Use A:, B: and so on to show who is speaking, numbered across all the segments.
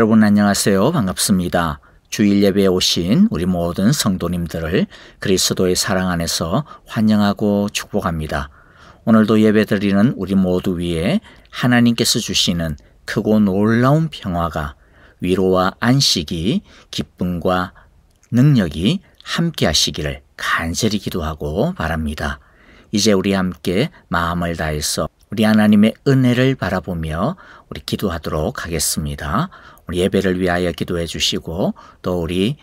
A: 여러분 안녕하세요. 반갑습니다. 주일 예배에 오신 우리 모든 성도님들을 그리스도의 사랑 안에서 환영하고 축복합니다. 오늘도 예배드리는 우리 모두 위에 하나님께서 주시는 크고 놀라운 평화가, 위로와 안식이, 기쁨과 능력이 함께 하시기를 간절히 기도하고 바랍니다. 이제 우리 함께 마음을 다해서 우리 하나님의 은혜를 바라보며 우리 기도하도록 하겠습니다. 우리 예배를 위하여 기도해 주시고, 또 우리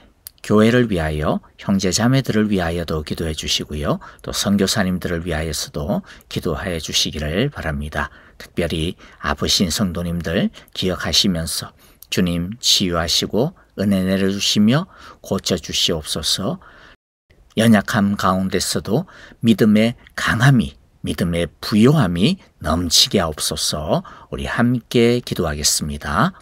A: 교회를 위하여, 형제 자매들을 위하여도 기도해 주시고요, 또 선교사님들을 위하여서도 기도해 주시기를 바랍니다. 특별히 아프신 성도님들 기억하시면서 주님 치유하시고 은혜 내려주시며 고쳐주시옵소서. 연약함 가운데서도 믿음의 강함이, 믿음의 부요함이 넘치게 하옵소서. 우리 함께 기도하겠습니다.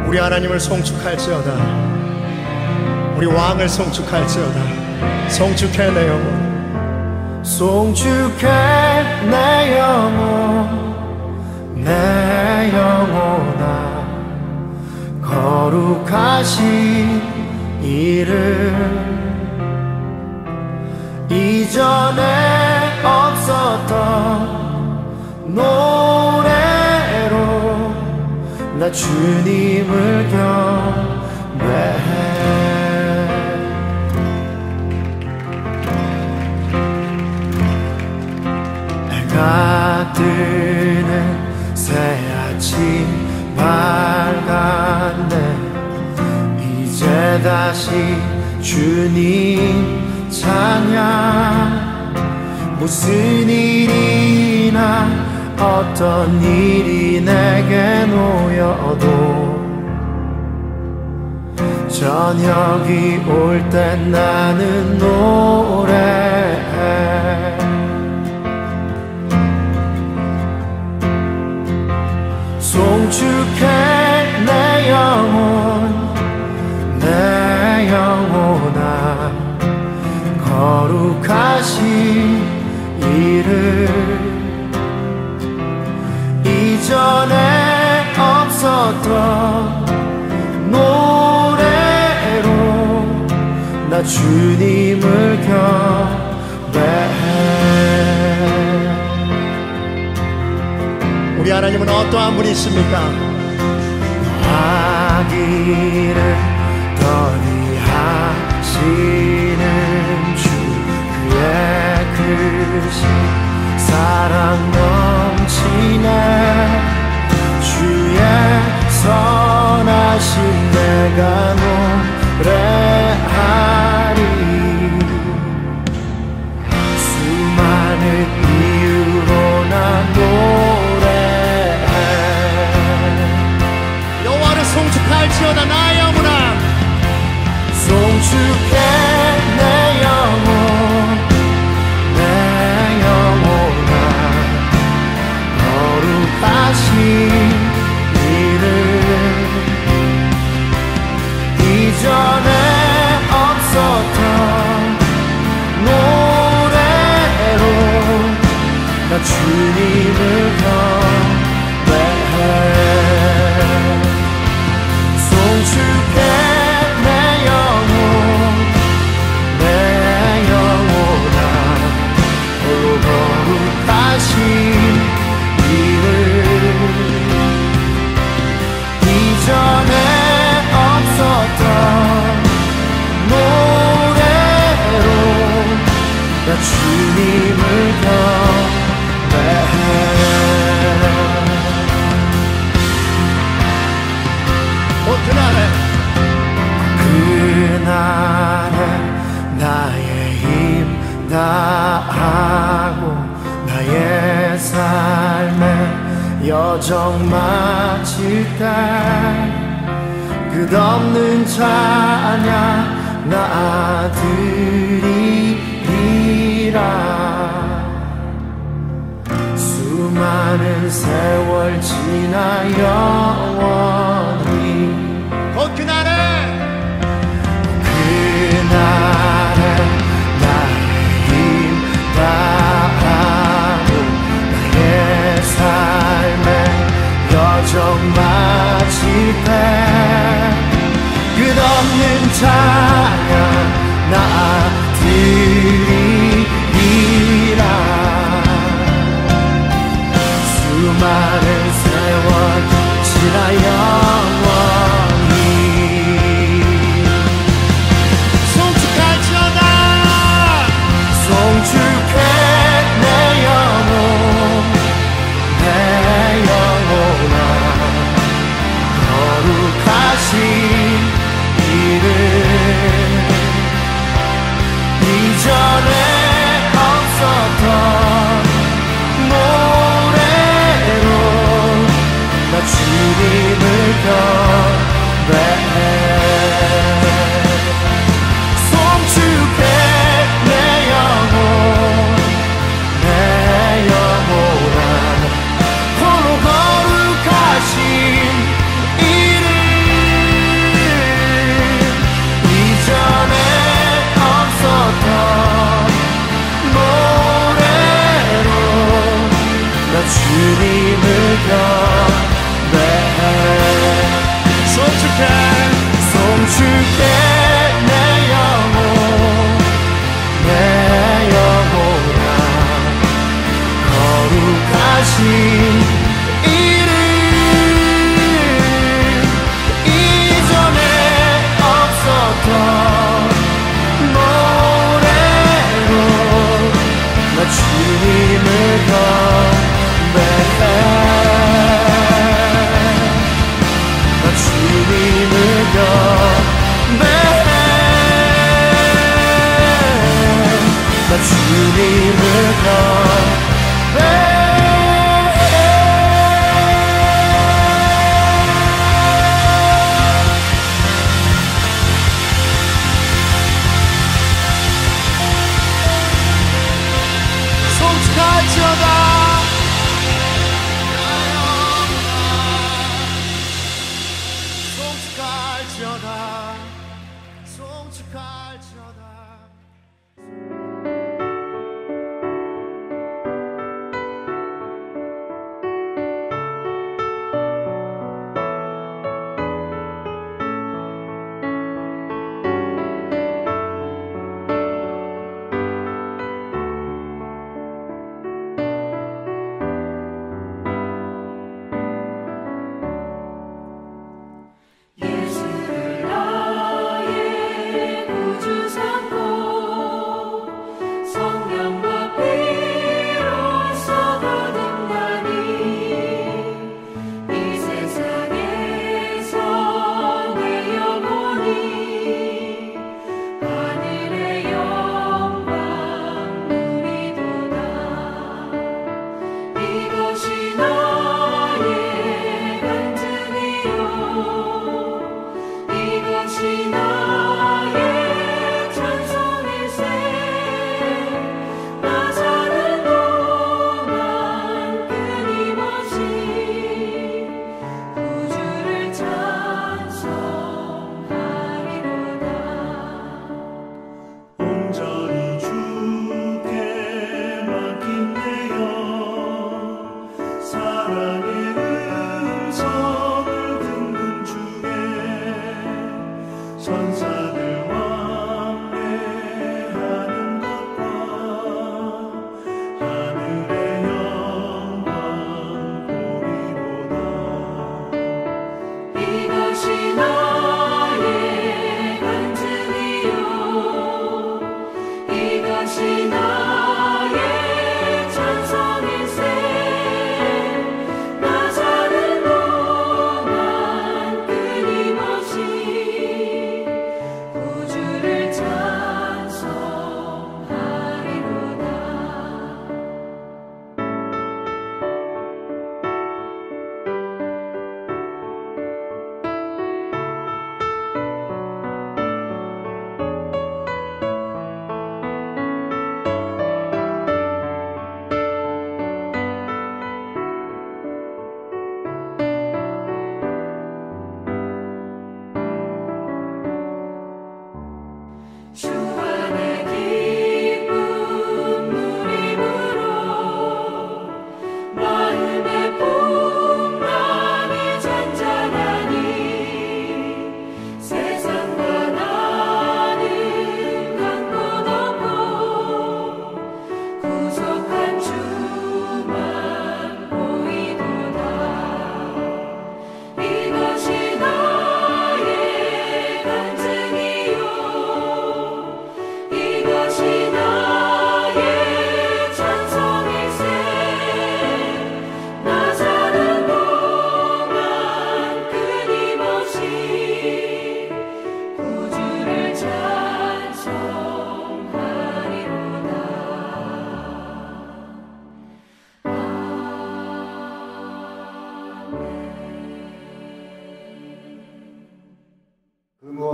B: 우리 하나님을 송축할지어다. 우리 왕을 송축할지어다. 송축해 내 영혼, 송축해 내 영혼, 내 영혼아. 거룩하신 이름, 이전에 없었던 노래로 나 주님을 경배해. 해가 뜨는 새아침 밝았네. 이제 다시 주님 찬양. 무슨 일이나 어떤 일이 내게 놓여도 저녁이 올 땐 나는 노래해. 송축해 내 영혼, 내 영혼아. 거룩하신 이름, 이전에 없었던 노래로 나 주님을 경배해. 우리 하나님은 어떠한 분이십니까? 하기를 더디하시는 주, 그의 크신 사랑 넘치네. 주의 선하신 내가 노래하리. 수많은 이유로 나 노래해. 여호와를 송축할지어다 나의 영혼아. 송축해 주님을 경배해. 송축해 내 영혼 내 영혼아 홀로 거룩하신 이름 이전에 없었던 노래로 나 주님을 경배해. 그날에 나의 힘 다하고 나의 삶에 여정 마칠 때 끝없는 찬양 나 드리리라. 수많은 세월 지나 영원히 그날에 나의 힘 다하고 나의 삶에 여정 마칠 때 끝없는 찬양 나 드리리라. 수많은 세월 지나 영원히 송축할지어다. 송축해 내 영혼 내 영혼아 거룩하신 이름 이전에 없었던 노래로 나 주님을 경배해. 송축해 내 영혼 내 영혼아 홀로 거룩하신 이름 이전에 없었던 노래로 나 주님을 경배해. 송축해 내 영혼 내 영혼아 거룩하신 이름 이전에 없었던 노래로 나 주님을 경배해. 나 주님을 경배해. 나 주님을 경배해. 송축할지어다. 송축할지어다.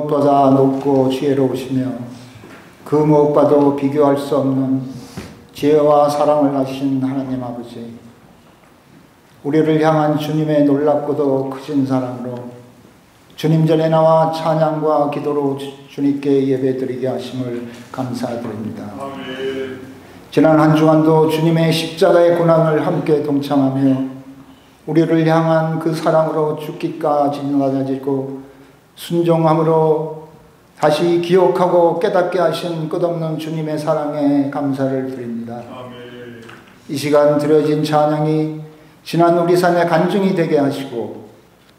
C: 무엇보다 높고 지혜로우시며 그 무엇과도 비교할 수 없는 지혜와 사랑을 가지신 하나님 아버지, 우리를 향한 주님의 놀랍고도 크신 사랑으로 주님 전에 나와 찬양과 기도로 주님께 예배드리게 하심을 감사드립니다. 지난 한 주간도 주님의 십자가의 고난을 함께 동참하며 우리를 향한 그 사랑으로 죽기까지 낮아지고 순종함으로 다시 기억하고 깨닫게 하신 끝없는 주님의 사랑에 감사를 드립니다. 이 시간 드려진 찬양이 지난 우리 삶의 간증이 되게 하시고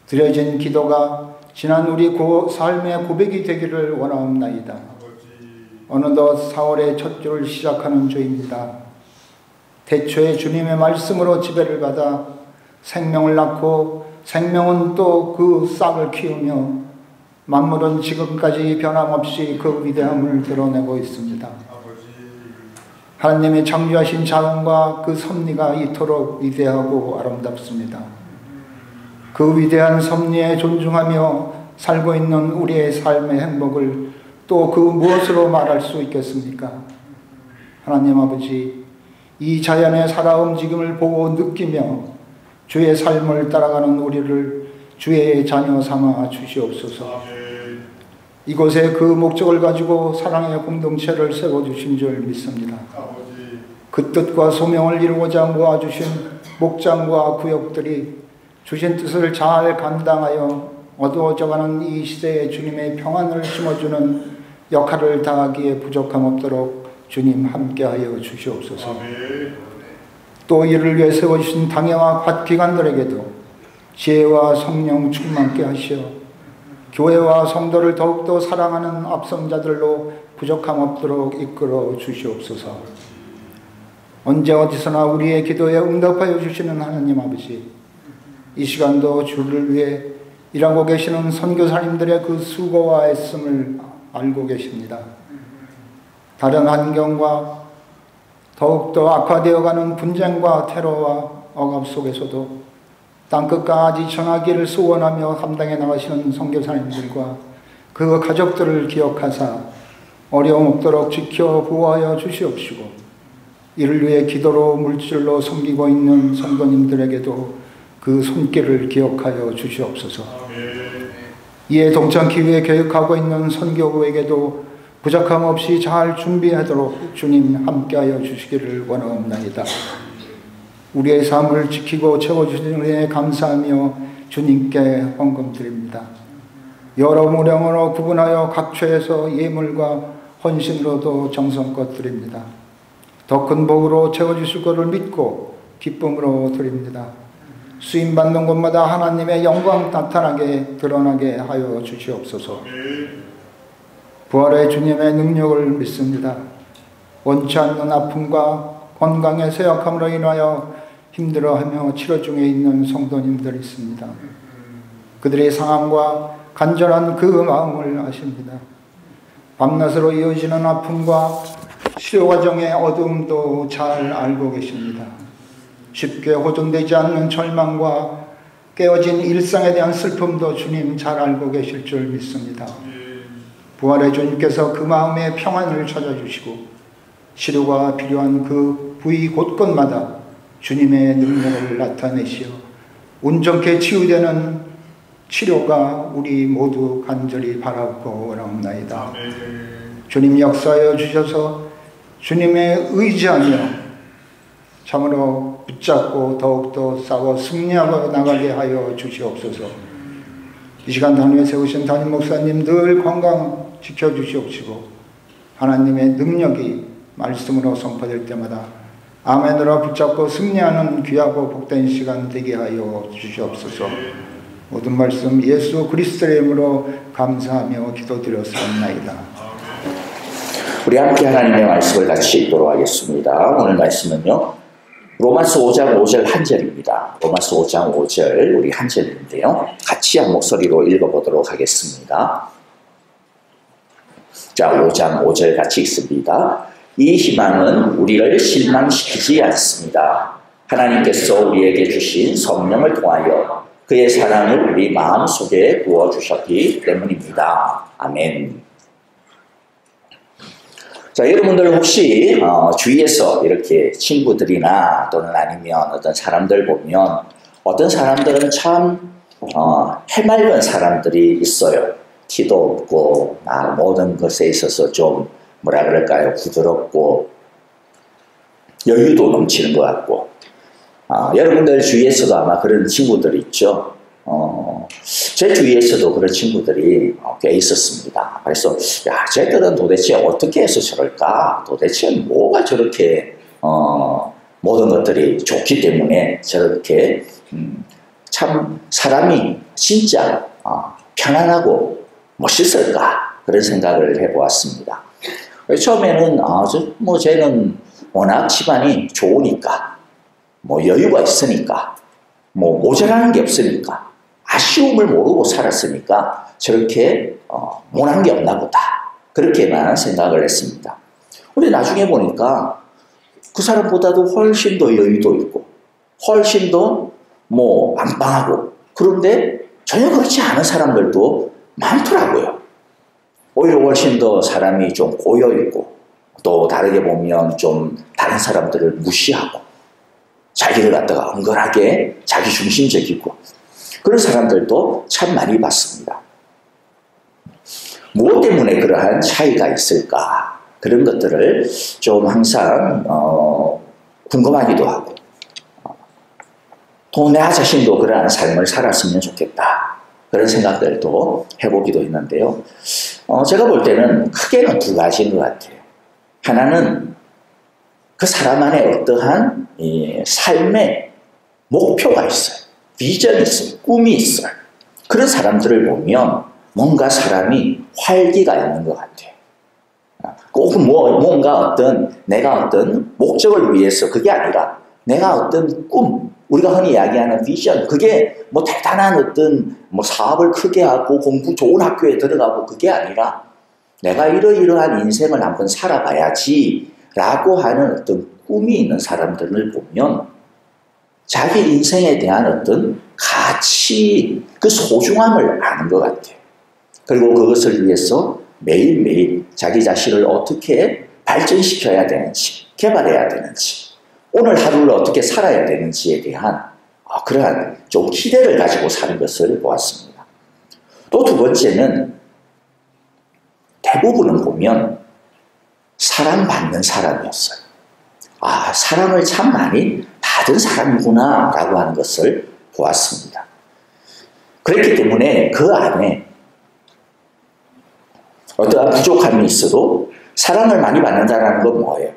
C: 드려진 기도가 지난 우리 삶의 고백이 되기를 원하옵나이다. 어느덧 4월의 첫 주를 시작하는 주입니다. 태초에 주님의 말씀으로 지배를 받아 생명을 낳고 생명은 또 그 싹을 키우며 만물은 지금까지 변함없이 그 위대함을 드러내고 있습니다. 하나님의 창조하신 자원과 그 섭리가 이토록 위대하고 아름답습니다. 그 위대한 섭리에 존중하며 살고 있는 우리의 삶의 행복을 또 그 무엇으로 말할 수 있겠습니까? 하나님 아버지, 이 자연의 살아 움직임을 보고 느끼며 주의 삶을 따라가는 우리를 주의 자녀 삼아 주시옵소서. 이곳에 그 목적을 가지고 사랑의 공동체를 세워주신 줄 믿습니다. 그 뜻과 소명을 이루고자 모아주신 목장과 구역들이 주신 뜻을 잘 감당하여 어두워져가는 이 시대에 주님의 평안을 심어주는 역할을 다하기에 부족함 없도록 주님 함께하여 주시옵소서. 또 이를 위해 세워주신 당회와 갓기관들에게도 지혜와 성령 충만케 하시어 교회와 성도를 더욱더 사랑하는 앞선자들로 부족함 없도록 이끌어 주시옵소서. 언제 어디서나 우리의 기도에 응답하여 주시는 하나님 아버지, 이 시간도 주를 위해 일하고 계시는 선교사님들의 그 수고와 애씀을 알고 계십니다. 다른 환경과 더욱더 악화되어가는 분쟁과 테러와 억압 속에서도 땅끝까지 전하기를 소원하며 감당해 나가시는 선교사님들과 그 가족들을 기억하사 어려움 없도록 지켜 보호하여 주시옵시고, 이를 위해 기도로 물질로 섬기고 있는 성도님들에게도 그 손길을 기억하여 주시옵소서. 이에 동참기 위해 계획하고 있는 선교부에게도 부족함 없이 잘 준비하도록 주님 함께하여 주시기를 원하옵나이다. 우리의 삶을 지키고 채워주시는 은혜에 감사하며 주님께 헌금 드립니다. 여러 무령으로 구분하여 각처에서 예물과 헌신으로도 정성껏 드립니다. 더 큰 복으로 채워주실 것을 믿고 기쁨으로 드립니다. 수임받는 곳마다 하나님의 영광 나타나게 드러나게 하여 주시옵소서. 부활의 주님의 능력을 믿습니다. 원치 않는 아픔과 건강의 쇠약함으로 인하여 힘들어하며 치료 중에 있는 성도님들이 있습니다. 그들의 상황과 간절한 그 마음을 아십니다. 밤낮으로 이어지는 아픔과 치료 과정의 어두움도 잘 알고 계십니다. 쉽게 호전되지 않는 절망과 깨어진 일상에 대한 슬픔도 주님 잘 알고 계실 줄 믿습니다. 부활의 주님께서 그 마음의 평안을 찾아주시고 치료가 필요한 그 부위 곳곳마다 주님의 능력을 나타내시어 온전케 치유되는 치료가 우리 모두 간절히 바라고 원하옵나이다. 주님 역사하여 주셔서 주님의 의지하며 참으로 붙잡고 더욱더 싸워 승리하고 나가게 하여 주시옵소서. 이 시간 단위에 세우신 담임 목사님 늘 건강 지켜주시옵시고 하나님의 능력이 말씀으로 선포될 때마다 아멘으로 붙잡고 승리하는 귀하고 복된 시간 되게 하여 주시옵소서. 모든 말씀 예수 그리스도의 이름으로 감사하며 기도드렸사옵나이다.
A: 우리 함께 하나님의 말씀을 같이 읽도록 하겠습니다. 오늘 말씀은요, 로마서 5장 5절 한 절입니다. 로마서 5장 5절 우리 한 절인데요, 같이 한 목소리로 읽어보도록 하겠습니다. 자, 5장 5절 같이 읽습니다. 이 희망은 우리를 실망시키지 않습니다. 하나님께서 우리에게 주신 성령을 통하여 그의 사랑을 우리 마음속에 부어주셨기 때문입니다. 아멘. 자, 여러분들 혹시 주위에서 이렇게 친구들이나 또는 아니면 어떤 사람들 보면 어떤 사람들은 참 해맑은 사람들이 있어요. 티도 없고 모든 것에 있어서 좀 뭐라 그럴까요? 부드럽고 여유도 넘치는 것 같고 여러분들 주위에서도 아마 그런 친구들이 있죠. 제 주위에서도 그런 친구들이 꽤 있었습니다. 그래서 야, 쟤들은 도대체 어떻게 해서 저럴까? 도대체 뭐가 저렇게 모든 것들이 좋기 때문에 저렇게 참 사람이 진짜 편안하고 멋있을까? 그런 생각을 해보았습니다. 처음에는 쟤는 워낙 집안이 좋으니까 여유가 있으니까 모자라는 게 없으니까 아쉬움을 모르고 살았으니까 저렇게 모난 게 없나 보다. 그렇게만 생각을 했습니다. 근데 나중에 보니까 그 사람보다도 훨씬 더 여유도 있고 훨씬 더 안방하고 그런데 전혀 그렇지 않은 사람들도 많더라고요. 오히려 훨씬 더 사람이 좀 고여있고 또 다르게 보면 좀 다른 사람들을 무시하고 자기를 갖다가 은근하게 자기 중심적이고 그런 사람들도 참 많이 봤습니다. 무엇 때문에 그러한 차이가 있을까? 그런 것들을 좀 항상 궁금하기도 하고 또 내 자신도 그러한 삶을 살았으면 좋겠다. 그런 생각들도 해보기도 했는데요. 제가 볼 때는 크게는 두 가지인 것 같아요. 하나는 그 사람 안에 어떠한 삶의 목표가 있어요. 비전이 있어요. 꿈이 있어요. 그런 사람들을 보면 뭔가 사람이 활기가 있는 것 같아요. 꼭 뭔가 내가 어떤 목적을 위해서 그게 아니라 내가 어떤 꿈, 우리가 흔히 이야기하는 비전, 그게 대단한 어떤 사업을 크게 하고 공부 좋은 학교에 들어가고 그게 아니라 내가 이러이러한 인생을 한번 살아봐야지 라고 하는 어떤 꿈이 있는 사람들을 보면 자기 인생에 대한 어떤 가치, 그 소중함을 아는 것 같아요. 그리고 그것을 위해서 매일매일 자기 자신을 어떻게 발전시켜야 되는지, 개발해야 되는지, 오늘 하루를 어떻게 살아야 되는지에 대한 그러한 좀 기대를 가지고 사는 것을 보았습니다. 또 두 번째는 대부분은 보면 사랑받는 사람이었어요. 사랑을 참 많이 받은 사람이구나 라고 하는 것을 보았습니다. 그렇기 때문에 그 안에 어떠한 부족함이 있어도 사랑을 많이 받는다는 건 뭐예요?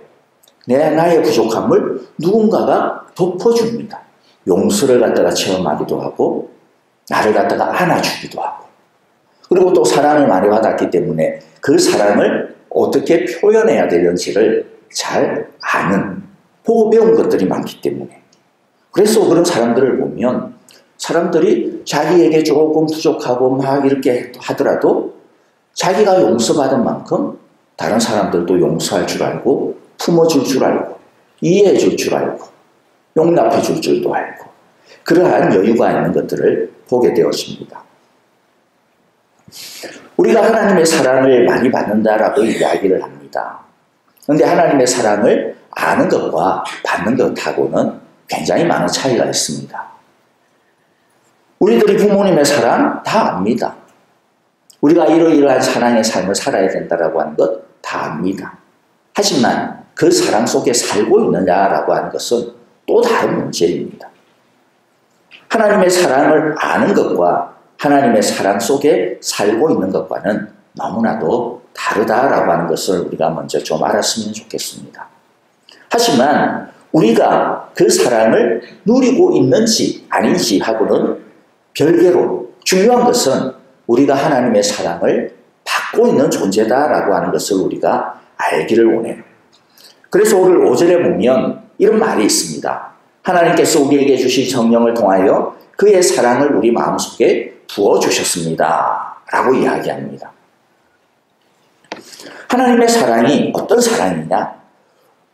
A: 나의 부족함을 누군가가 덮어줍니다. 용서를 갖다가 체험하기도 하고 나를 갖다가 안아주기도 하고 그리고 또 사랑을 많이 받았기 때문에 그 사랑을 어떻게 표현해야 되는지를 잘 아는 보고 배운 것들이 많기 때문에 그래서 그런 사람들을 보면 사람들이 자기에게 조금 부족하고 막 이렇게 하더라도 자기가 용서받은 만큼 다른 사람들도 용서할 줄 알고 품어줄 줄 알고 이해해 줄 줄 알고 용납해 줄 줄도 알고 그러한 여유가 있는 것들을 보게 되었습니다. 우리가 하나님의 사랑을 많이 받는다라고 이야기를 합니다. 그런데 하나님의 사랑을 아는 것과 받는 것하고는 굉장히 많은 차이가 있습니다. 우리들이 부모님의 사랑 다 압니다. 우리가 이러이러한 사랑의 삶을 살아야 된다라고 하는 것 다 압니다. 하지만 그 사랑 속에 살고 있느냐라고 하는 것은 또 다른 문제입니다. 하나님의 사랑을 아는 것과 하나님의 사랑 속에 살고 있는 것과는 너무나도 다르다라고 하는 것을 우리가 먼저 좀 알았으면 좋겠습니다. 하지만 우리가 그 사랑을 누리고 있는지 아닌지 하고는 별개로 중요한 것은 우리가 하나님의 사랑을 받고 있는 존재다라고 하는 것을 우리가 알기를 원해요. 그래서 오늘 5절에 보면 이런 말이 있습니다. 하나님께서 우리에게 주신 성령을 통하여 그의 사랑을 우리 마음속에 부어주셨습니다. 라고 이야기합니다. 하나님의 사랑이 어떤 사랑이냐?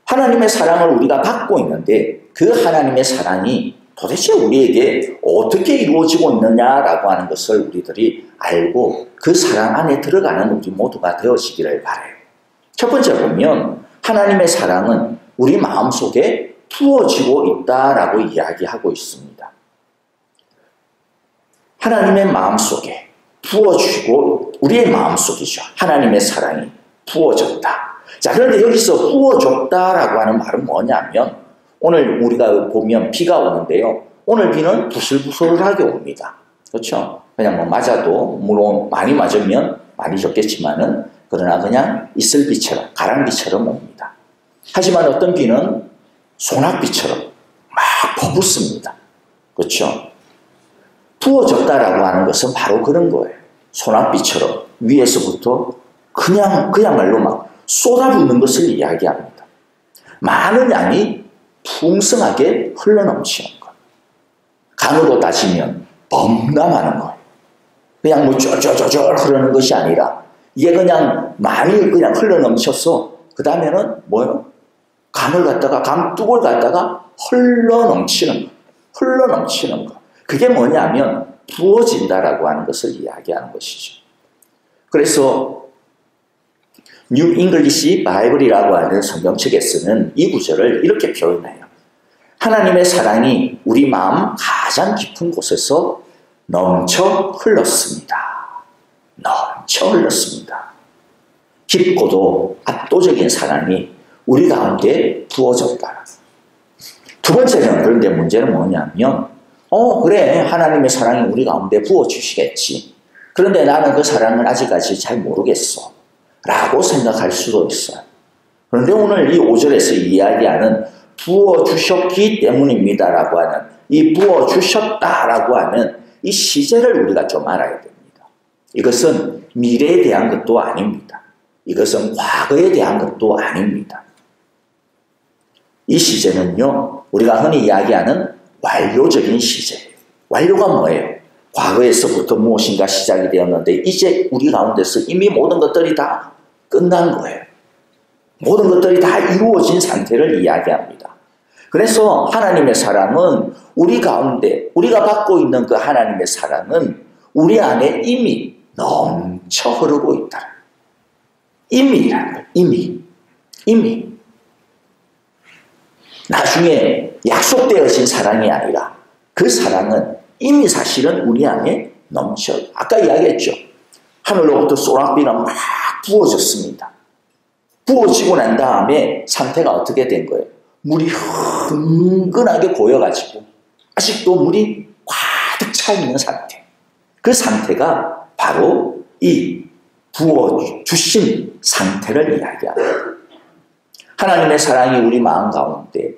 A: 하나님의 사랑을 우리가 받고 있는데 그 하나님의 사랑이 도대체 우리에게 어떻게 이루어지고 있느냐라고 하는 것을 우리들이 알고 그 사랑 안에 들어가는 우리 모두가 되어지기를 바라요. 첫 번째 보면 하나님의 사랑은 우리 마음속에 부어지고 있다라고 이야기하고 있습니다. 하나님의 마음속에 부어지고 우리의 마음속이죠. 하나님의 사랑이 부어졌다. 자, 그런데 여기서 부어졌다라고 하는 말은 뭐냐면 오늘 우리가 보면 비가 오는데요. 오늘 비는 부슬부슬하게 옵니다. 그렇죠? 그냥 뭐 맞아도 물론 많이 맞으면 많이 졌겠지만은 그러나 그냥 이슬비처럼 가랑비처럼 옵니다. 하지만 어떤 비는 소낙비처럼 막 퍼붓습니다. 그렇죠? 부어졌다라고 하는 것은 바로 그런 거예요. 소낙비처럼 위에서부터 그야말로 막 쏟아붓는 것을 이야기합니다. 많은 양이 풍성하게 흘러넘치는 것. 강으로 따지면 범람하는 거예요. 그냥 뭐 쫄쫄쫄쫄 흐르는 것이 아니라 이게 그냥 많이 그냥 흘러넘쳐서 그 다음에는 뭐예요? 강둑을 갖다가 흘러넘치는 것. 흘러넘치는 것. 그게 뭐냐면 부어진다라고 하는 것을 이야기하는 것이죠. 그래서 뉴 잉글리시 바이블이라고 하는 성경책에 쓰는 이 구절을 이렇게 표현해요. 하나님의 사랑이 우리 마음 가장 깊은 곳에서 넘쳐 흘렀습니다. 넘쳐 흘렀습니다. 깊고도 압도적인 사랑이 우리 가운데 부어졌다. 두 번째는 그런데 문제는 뭐냐면 그래 하나님의 사랑이 우리 가운데 부어주시겠지. 그런데 나는 그 사랑을 아직까지 잘 모르겠어 라고 생각할 수도 있어요. 그런데 오늘 이 5절에서 이야기하는 부어주셨기 때문입니다 라고 하는 이 부어주셨다라고 하는 이 시제를 우리가 좀 알아야 됩니다. 이것은 미래에 대한 것도 아닙니다. 이것은 과거에 대한 것도 아닙니다. 이 시제는요, 우리가 흔히 이야기하는 완료적인 시제예요. 완료가 뭐예요? 과거에서부터 무엇인가 시작이 되었는데 이제 우리 가운데서 이미 모든 것들이 다 끝난 거예요. 모든 것들이 다 이루어진 상태를 이야기합니다. 그래서 하나님의 사랑은 우리 가운데 우리가 받고 있는 그 하나님의 사랑은 우리 안에 이미 넘쳐 흐르고 있다. 이미라는 거예요. 이미. 나중에 약속되어진 사랑이 아니라 그 사랑은 이미 사실은 우리 안에 넘쳐. 아까 이야기했죠. 하늘로부터 소낙비가 막 부어졌습니다. 부어지고 난 다음에 상태가 어떻게 된 거예요? 물이 흥건하게 고여가지고 아직도 물이 가득 차 있는 상태. 그 상태가 바로 이 부어주신 상태를 이야기합니다. 하나님의 사랑이 우리 마음 가운데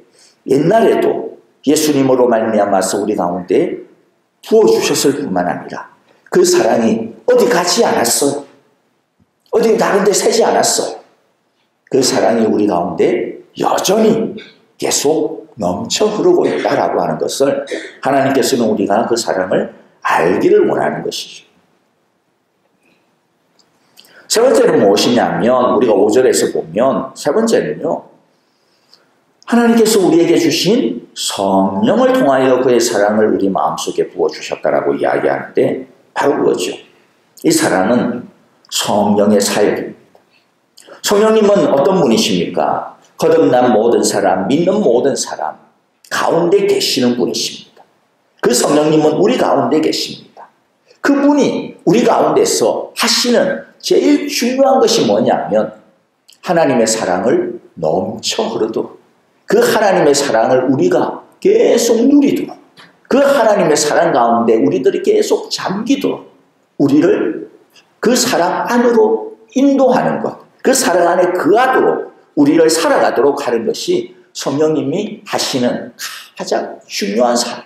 A: 옛날에도 예수님으로 말미암아서 우리 가운데 부어주셨을 뿐만 아니라 그 사랑이 어디 가지 않았어요. 어디 다른 데 새지 않았어요. 그 사랑이 우리 가운데 여전히 계속 넘쳐 흐르고 있다라고 하는 것을 하나님께서는 우리가 그 사랑을 알기를 원하는 것이죠. 세 번째는 무엇이냐면 우리가 5절에서 보면 세 번째는요. 하나님께서 우리에게 주신 성령을 통하여 그의 사랑을 우리 마음속에 부어주셨다라고 이야기하는데 바로 그거죠. 이 사랑은 성령의 사역입니다. 성령님은 어떤 분이십니까? 거듭난 모든 사람, 믿는 모든 사람 가운데 계시는 분이십니다. 그 성령님은 우리 가운데 계십니다. 그분이 우리 가운데서 하시는 제일 중요한 것이 뭐냐면 하나님의 사랑을 넘쳐 흐르도록 그 하나님의 사랑을 우리가 계속 누리도록 그 하나님의 사랑 가운데 우리들이 계속 잠기도록 우리를 그 사랑 안으로 인도하는 것, 그 사랑 안에 거하도록 우리를 살아가도록 하는 것이 성령님이 하시는 가장 중요한 사람.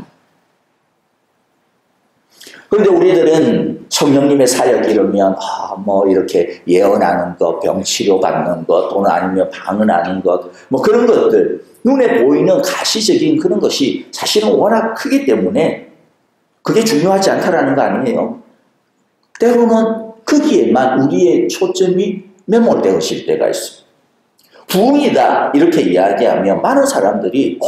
A: 그런데 우리들은 성령님의 사역 이러면 뭐 이렇게 예언하는 것, 병치료 받는 것, 또는 아니면 방언하는 것, 뭐 그런 것들 눈에 보이는 가시적인 그런 것이 사실은 워낙 크기 때문에 그게 중요하지 않다라는 거 아니에요. 때로는 거기에만 우리의 초점이 매몰되어질 때가 있습니다. 부흥이다 이렇게 이야기하면 많은 사람들이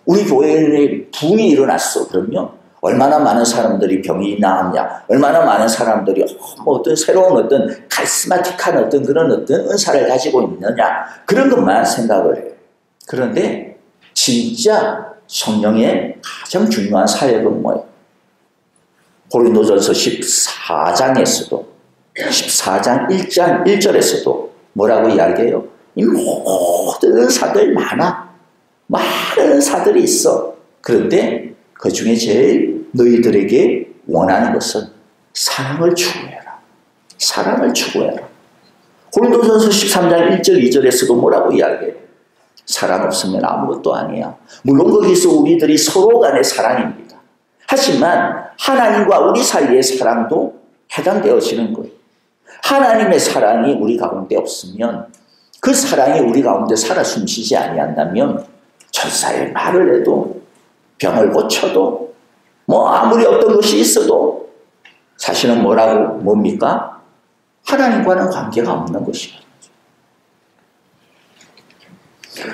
A: 우리 교회에 붐이 일어났어. 그러면 얼마나 많은 사람들이 병이 나았냐, 얼마나 많은 사람들이 뭐 어떤 새로운 어떤 카리스마틱한 어떤 그런 어떤 은사를 가지고 있느냐, 그런 것만 생각을 해요. 그런데 진짜 성령의 가장 중요한 사역은 뭐예요? 고린도전서 14장에서도 14장 1장 1절에서도 뭐라고 이야기해요? 이 모든 은사들 많아. 많은 은사들이 있어. 그런데 그 중에 제일 너희들에게 원하는 것은 사랑을 추구해라. 사랑을 추구해라. 고린도전서 13장 1절 2절에서도 뭐라고 이야기해요? 사랑 없으면 아무것도 아니야. 물론 거기서 우리들이 서로 간의 사랑입니다. 하지만 하나님과 우리 사이의 사랑도 해당되어지는 거예요. 하나님의 사랑이 우리 가운데 없으면, 그 사랑이 우리 가운데 살아 숨쉬지 아니한다면 천사의 말을 해도, 병을 고쳐도, 뭐 아무리 어떤 것이 있어도 사실은 뭡니까? 하나님과는 관계가 없는 것이거든요.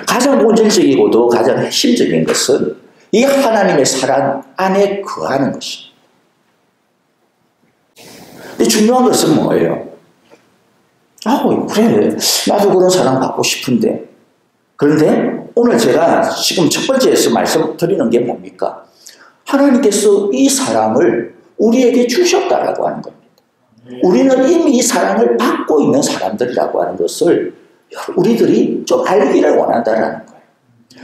A: 가장 본질적이고도 가장 핵심적인 것은 이 하나님의 사랑 안에 거하는 것입니다. 근데 중요한 것은 뭐예요? 그래, 나도 그런 사랑 받고 싶은데. 그런데 오늘 제가 지금 첫 번째에서 말씀드리는 게 뭡니까? 하나님께서 이 사랑을 우리에게 주셨다라고 하는 겁니다. 우리는 이미 이 사랑을 받고 있는 사람들이라고 하는 것을 우리들이 좀 알기를 원한다라는 거예요.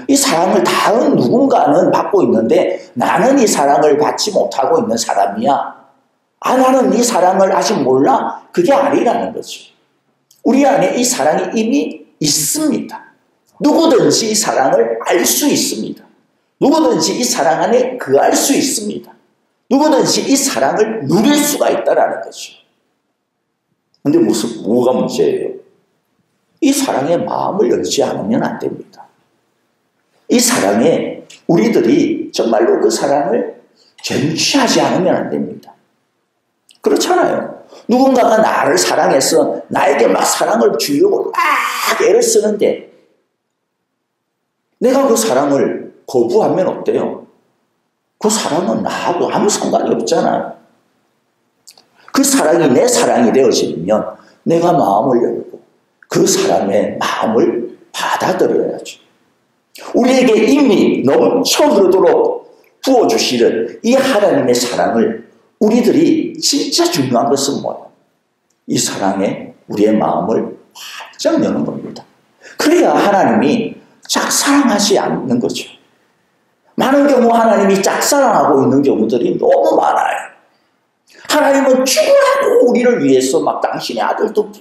A: 이 사랑을 다른 누군가는 받고 있는데 나는 이 사랑을 받지 못하고 있는 사람이야. 나는 이 사랑을 아직 몰라. 그게 아니라는 거죠. 우리 안에 이 사랑이 이미 있습니다. 누구든지 이 사랑을 알 수 있습니다. 누구든지 이 사랑 안에 거할 수 있습니다. 누구든지 이 사랑을 누릴 수가 있다는 거죠. 근데 뭐가 문제예요? 이 사랑에 마음을 열지 않으면 안 됩니다. 이 사랑에 우리들이 정말로 그 사랑을 쟁취하지 않으면 안 됩니다. 그렇잖아요. 누군가가 나를 사랑해서 나에게 막 사랑을 주려고 막 애를 쓰는데 내가 그 사랑을 거부하면 어때요? 그 사랑은 나하고 아무 상관이 없잖아요. 그 사랑이 내 사랑이 되어지면 내가 마음을 열고 그 사람의 마음을 받아들여야죠. 우리에게 이미 넘쳐 흐르도록 부어주시는 이 하나님의 사랑을 우리들이 진짜 중요한 것은 뭐예요? 이 사랑에 우리의 마음을 활짝 여는 겁니다. 그래야 하나님이 짝사랑하지 않는 거죠. 많은 경우 하나님이 짝사랑하고 있는 경우들이 너무 많아요. 하나님은 죽으라고 우리를 위해서 막 당신의 아들도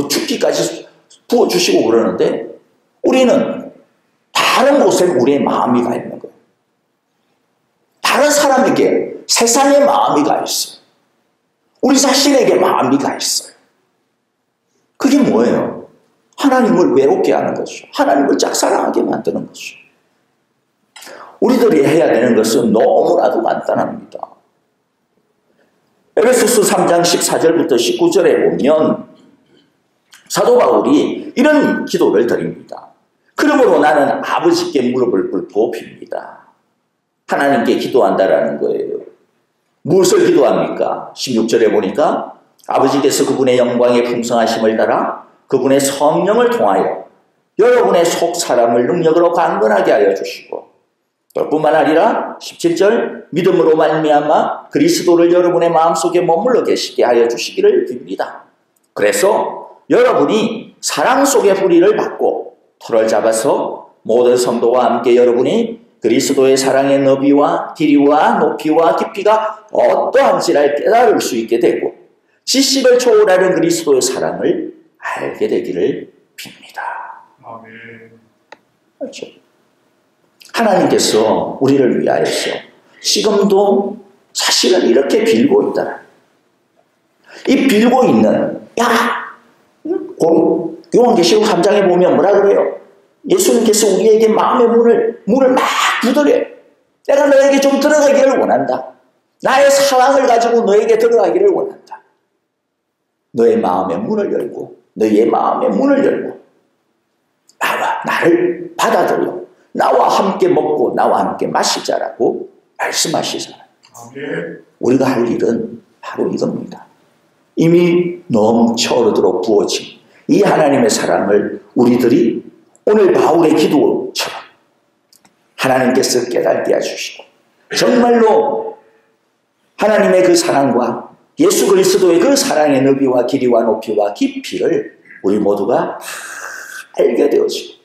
A: 죽기까지 부어주시고 그러는데 우리는 다른 곳에 우리의 마음이 가 있는 거예요. 다른 사람에게 세상의 마음이 가 있어요. 우리 자신에게 마음이 가 있어요. 그게 뭐예요? 하나님을 외롭게 하는 것이죠. 하나님을 짝사랑하게 만드는 것이죠. 우리들이 해야 되는 것은 너무나도 간단합니다. 에베소서 3장 14절부터 19절에 보면 사도 바울이 이런 기도를 드립니다. 그러므로 나는 아버지께 무릎을 꿇고 빕니다. 하나님께 기도한다라는 거예요. 무엇을 기도합니까? 16절에 보니까 아버지께서 그분의 영광의 풍성하심을 따라 그분의 성령을 통하여 여러분의 속 사람을 능력으로 강건하게 하여 주시고 또 뿐만 아니라 17절 믿음으로 말미암아 그리스도를 여러분의 마음속에 머물러 계시게 하여 주시기를 빕니다. 그래서 여러분이 사랑 속의 뿌리를 받고 털을 잡아서 모든 성도와 함께 여러분이 그리스도의 사랑의 너비와 길이와 높이와 깊이가 어떠한지를 깨달을 수 있게 되고 지식을 초월하는 그리스도의 사랑을 알게 되기를 빕니다. 아멘. 그렇죠. 하나님께서 우리를 위하여서 지금도 사실은 이렇게 빌고 있다. 이 빌고 있는 요한계시록 3장에 보면 뭐라 그래요? 예수님께서 우리에게 마음의 문을 막 두드려요. 내가 너에게 좀 들어가기를 원한다. 나의 사랑을 가지고 너에게 들어가기를 원한다. 너의 마음의 문을 열고 너의 마음의 문을 열고 나를 받아들여 나와 함께 먹고 나와 함께 마시자라고 말씀하시잖아요. 우리가 할 일은 바로 이겁니다. 이미 넘쳐 흐르도록 부어진 이 하나님의 사랑을 우리들이 오늘 바울의 기도처럼 하나님께서 깨닫게 해주시고 정말로 하나님의 그 사랑과 예수 그리스도의 그 사랑의 너비와 길이와 높이와 깊이를 우리 모두가 다 알게 되어지고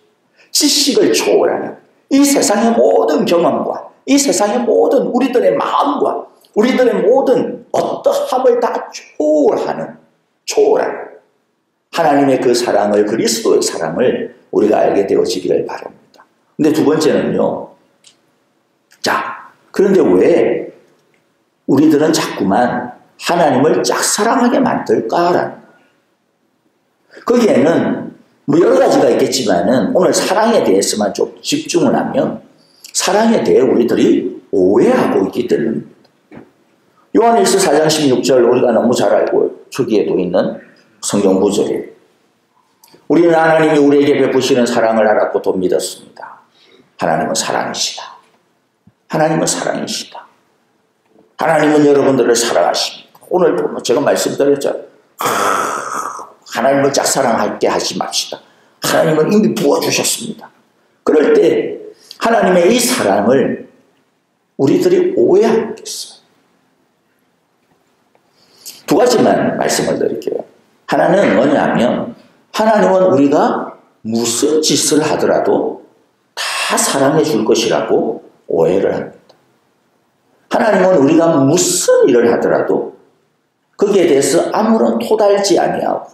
A: 지식을 초월하는 이 세상의 모든 경험과 이 세상의 모든 우리들의 마음과 우리들의 모든 어떠함을 다 초월하는 하나님의 그 사랑을, 그리스도의 사랑을 우리가 알게 되어지기를 바랍니다. 근데 두 번째는요. 자, 그런데 왜 우리들은 자꾸만 하나님을 짝사랑하게 만들까라는 거예요. 거기에는 뭐 여러 가지가 있겠지만은 오늘 사랑에 대해서만 좀 집중을 하면 사랑에 대해 우리들이 오해하고 있기 때문입니다. 요한일서 4장 16절 우리가 너무 잘 알고 저기에도 있는 성경 구절이에요. 우리는 하나님이 우리에게 베푸시는 사랑을 알았고 또 믿었습니다. 하나님은 사랑이시다. 하나님은 사랑이시다. 하나님은 여러분들을 사랑하십니다. 오늘 제가 말씀드렸죠. 하나님을 짝사랑하게 하지 맙시다. 하나님은 이미 부어주셨습니다. 그럴 때 하나님의 이 사랑을 우리들이 오해하고 있어요. 두 가지만 말씀을 드릴게요. 하나는 뭐냐면 하나님은 우리가 무슨 짓을 하더라도 다 사랑해 줄 것이라고 오해를 합니다. 하나님은 우리가 무슨 일을 하더라도 거기에 대해서 아무런 토달지 아니하고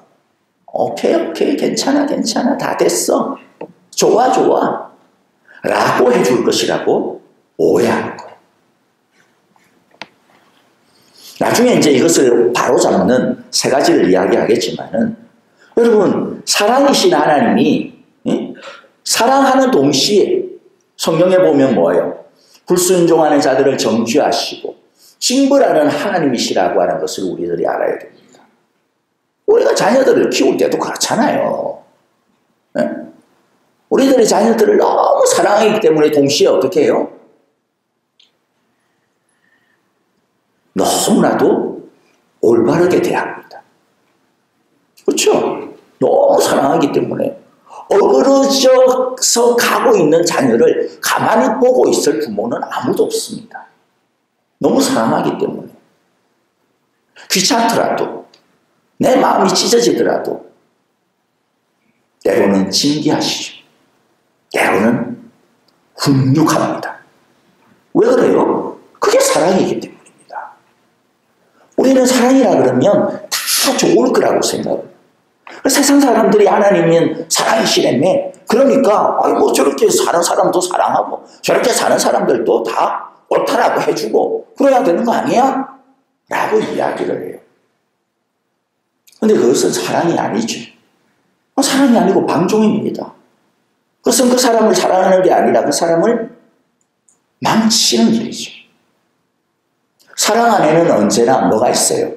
A: 오케이 괜찮아 다 됐어 좋아 라고 해줄 것이라고 오해하는 거예요. 나중에 이제 이것을 바로잡는 세 가지를 이야기하겠지만은 여러분 사랑이신 하나님이 사랑하는 동시에 성경에 보면 뭐예요? 불순종하는 자들을 정죄하시고 징벌하는 하나님이시라고 하는 것을 우리들이 알아야 됩니다. 우리가 자녀들을 키울 때도 그렇잖아요. 네? 우리들의 자녀들을 너무 사랑하기 때문에 동시에 어떻게 해요? 너무나도 올바르게 대합니다. 그렇죠? 너무 사랑하기 때문에 어그러져서 가고 있는 자녀를 가만히 보고 있을 부모는 아무도 없습니다. 너무 사랑하기 때문에. 귀찮더라도 내 마음이 찢어지더라도 때로는 진기하시죠. 때로는 훈육합니다. 왜 그래요? 그게 사랑이기 때문입니다. 우리는 사랑이라 그러면 다 좋을 거라고 생각합니다. 세상 사람들이 하나님은 사랑이시라며 그러니까 뭐 저렇게 사는 사람도 사랑하고 저렇게 사는 사람들도 다 옳다라고 해주고 그래야 되는 거 아니야? 라고 이야기를 해요. 근데 그것은 사랑이 아니죠. 사랑이 아니고 방종입니다. 그것은 그 사람을 사랑하는 게 아니라 그 사람을 망치는 일이죠. 사랑 안에는 언제나 뭐가 있어요?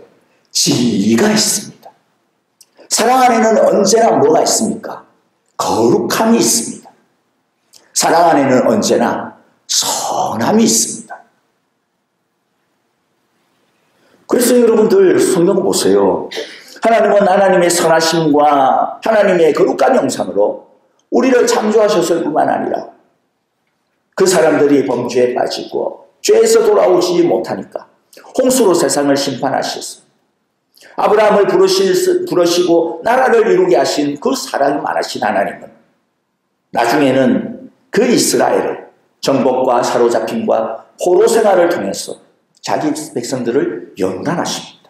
A: 진리가 있습니다. 사랑 안에는 언제나 뭐가 있습니까? 거룩함이 있습니다. 사랑 안에는 언제나 선함이 있습니다. 그래서 여러분들 성경 보세요. 하나님은 하나님의 선하심과 하나님의 거룩한 형상으로 우리를 창조하셨을 뿐만 아니라 그 사람들이 범죄에 빠지고 죄에서 돌아오지 못하니까 홍수로 세상을 심판하셨습니다. 아브라함을 부르시고 나라를 이루게 하신 그 사랑이 많으신 하나님은 나중에는 그 이스라엘을 정복과 사로잡힘과 포로 생활을 통해서 자기 백성들을 연단하십니다.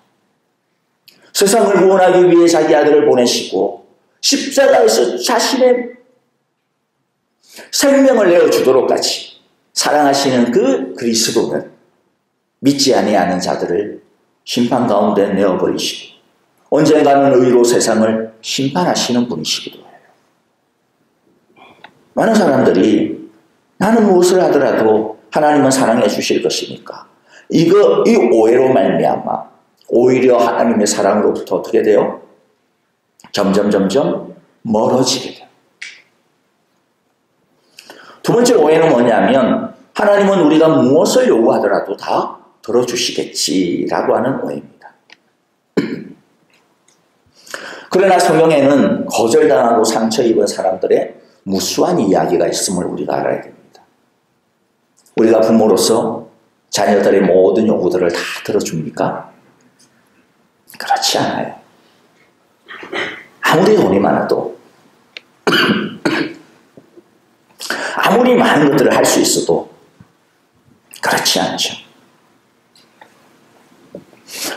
A: 세상을 구원하기 위해 자기 아들을 보내시고 십자가에서 자신의 생명을 내어주도록 같이 사랑하시는 그 그리스도는 믿지 아니하는 자들을 심판 가운데 내어버리시고 언젠가는 의로 세상을 심판하시는 분이시기도 해요. 많은 사람들이 나는 무엇을 하더라도 하나님은 사랑해 주실 것이니까 이 오해로 말미암아 오히려 하나님의 사랑으로부터 어떻게 돼요? 점점 멀어지게 돼요. 두 번째 오해는 뭐냐면 하나님은 우리가 무엇을 요구하더라도 다 들어주시겠지라고 하는 오해입니다. 그러나 성경에는 거절당하고 상처 입은 사람들의 무수한 이야기가 있음을 우리가 알아야 됩니다. 우리가 부모로서 자녀들의 모든 요구들을 다 들어줍니까? 그렇지 않아요. 아무리 돈이 많아도 아무리 많은 것들을 할 수 있어도 그렇지 않죠.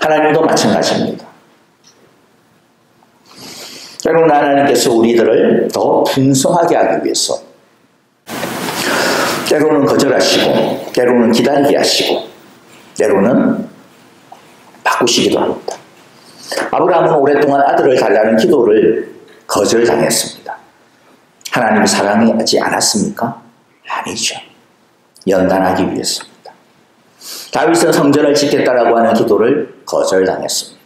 A: 하나님도 마찬가지입니다. 여러분, 하나님께서 우리들을 더 풍성하게 하기 위해서 때로는 거절하시고 때로는 기다리게 하시고 때로는 바꾸시기도 합니다. 아브라함은 오랫동안 아들을 달라는 기도를 거절당했습니다. 하나님이 사랑하지 않았습니까? 아니죠. 연단하기 위해서입니다. 다윗은 성전을 짓겠다라고 하는 기도를 거절당했습니다.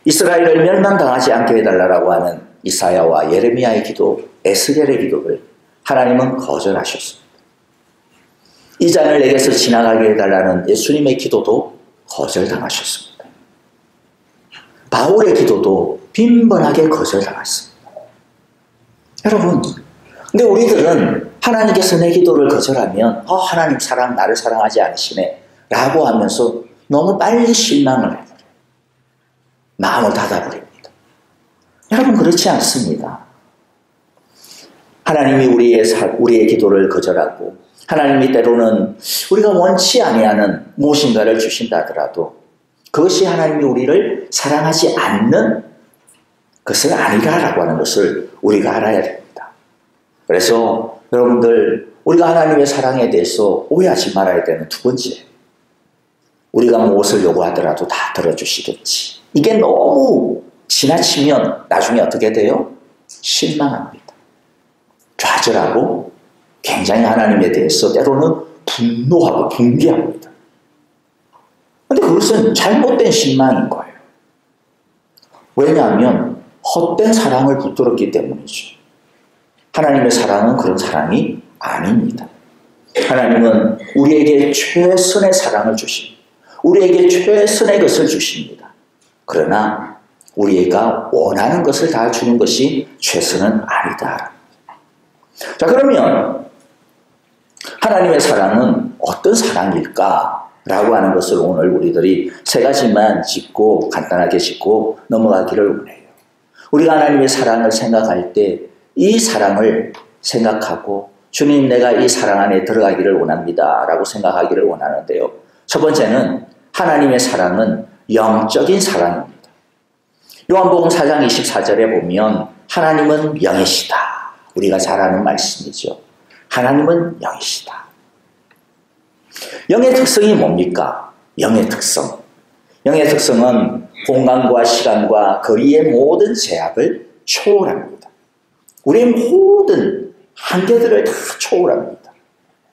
A: 이스라엘을 멸망당하지 않게 해달라고 하는 이사야와 예레미야의 기도, 에스겔의 기도를 하나님은 거절하셨습니다. 이 잔을 내게서 지나가게 해달라는 예수님의 기도도 거절당하셨습니다. 바울의 기도도 빈번하게 거절당했습니다. 여러분, 근데 우리들은 하나님께서 내 기도를 거절하면 하나님 나를 사랑하지 않으시네 라고 하면서 너무 빨리 실망을 해버려요. 마음을 닫아버립니다. 여러분, 그렇지 않습니다. 하나님이 우리의 기도를 거절하고 하나님이 때로는 우리가 원치 아니하는 무엇인가를 주신다 하더라도 그것이 하나님이 우리를 사랑하지 않는 것은 아니라라고 하는 것을 우리가 알아야 됩니다. 그래서 여러분들, 우리가 하나님의 사랑에 대해서 오해하지 말아야 되는 두 번째, 우리가 무엇을 요구하더라도 다 들어주시겠지. 이게 너무 지나치면 나중에 어떻게 돼요? 실망합니다. 좌절하고 굉장히 하나님에 대해서 때로는 분노하고 분개합니다. 그런데 그것은 잘못된 실망인 거예요. 왜냐하면 헛된 사랑을 붙들었기 때문이죠. 하나님의 사랑은 그런 사랑이 아닙니다. 하나님은 우리에게 최선의 사랑을 주십니다. 우리에게 최선의 것을 주십니다. 그러나 우리가 원하는 것을 다 주는 것이 최선은 아니다. 자, 그러면 하나님의 사랑은 어떤 사랑일까? 라고 하는 것을 오늘 우리들이 세 가지만 짚고 간단하게 짚고 넘어가기를 원해요. 우리가 하나님의 사랑을 생각할 때 이 사랑을 생각하고 주님, 내가 이 사랑 안에 들어가기를 원합니다 라고 생각하기를 원하는데요. 첫 번째는 하나님의 사랑은 영적인 사랑입니다. 요한복음 4장 24절에 보면 하나님은 영이시다. 우리가 잘 아는 말씀이죠. 하나님은 영이시다. 영의 특성이 뭡니까? 영의 특성. 영의 특성은 공간과 시간과 거리의 모든 제약을 초월합니다. 우리의 모든 한계들을 다 초월합니다.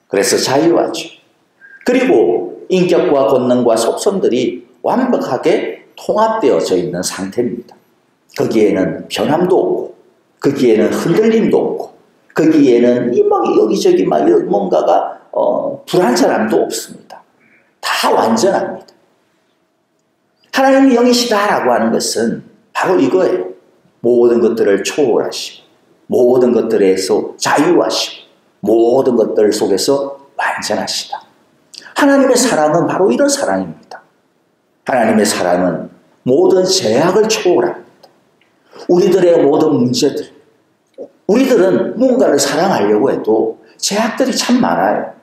A: 그래서 자유하죠. 그리고 인격과 권능과 속성들이 완벽하게 통합되어져 있는 상태입니다. 거기에는 변함도 없고 거기에는 흔들림도 없고 거기에는 여기저기 뭔가가 불안전함도 없습니다. 다 완전합니다. 하나님이 영이시다라고 하는 것은 바로 이거예요. 모든 것들을 초월하시고 모든 것들에서 자유하시고 모든 것들 속에서 완전하시다. 하나님의 사랑은 바로 이런 사랑입니다. 하나님의 사랑은 모든 제약을 초월합니다. 우리들의 모든 문제들, 우리들은 뭔가를 사랑하려고 해도 제약들이 참 많아요.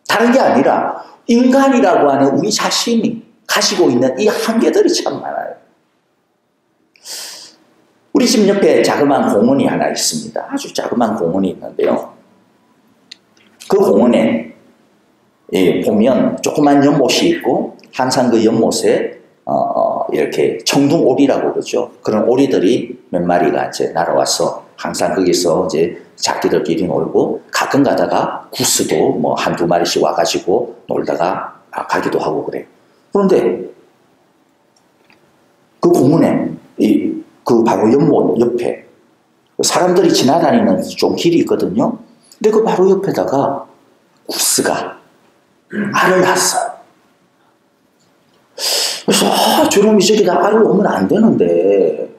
A: 다른 게 아니라 인간이라고 하는 우리 자신이 가지고 있는 이 한계들이 참 많아요. 우리 집 옆에 자그마한 공원이 하나 있습니다. 아주 자그마한 공원이 있는데요. 그 공원에 보면 조그만 연못이 있고 항상 그 연못에 이렇게 청둥오리라고 그러죠. 그런 오리들이 몇 마리가 이제 날아와서 항상 거기서 이제 자기들끼리 놀고 가끔 가다가 구스도 뭐 한두 마리씩 와가지고 놀다가 가기도 하고 그래요. 그런데 그 공원에 그 바로 연못 옆에 사람들이 지나다니는 좀 길이 있거든요. 근데 그 바로 옆에다가 구스가 알을 낳았어요. 그래서 저놈이 저기다 알을 놓으면 안 되는데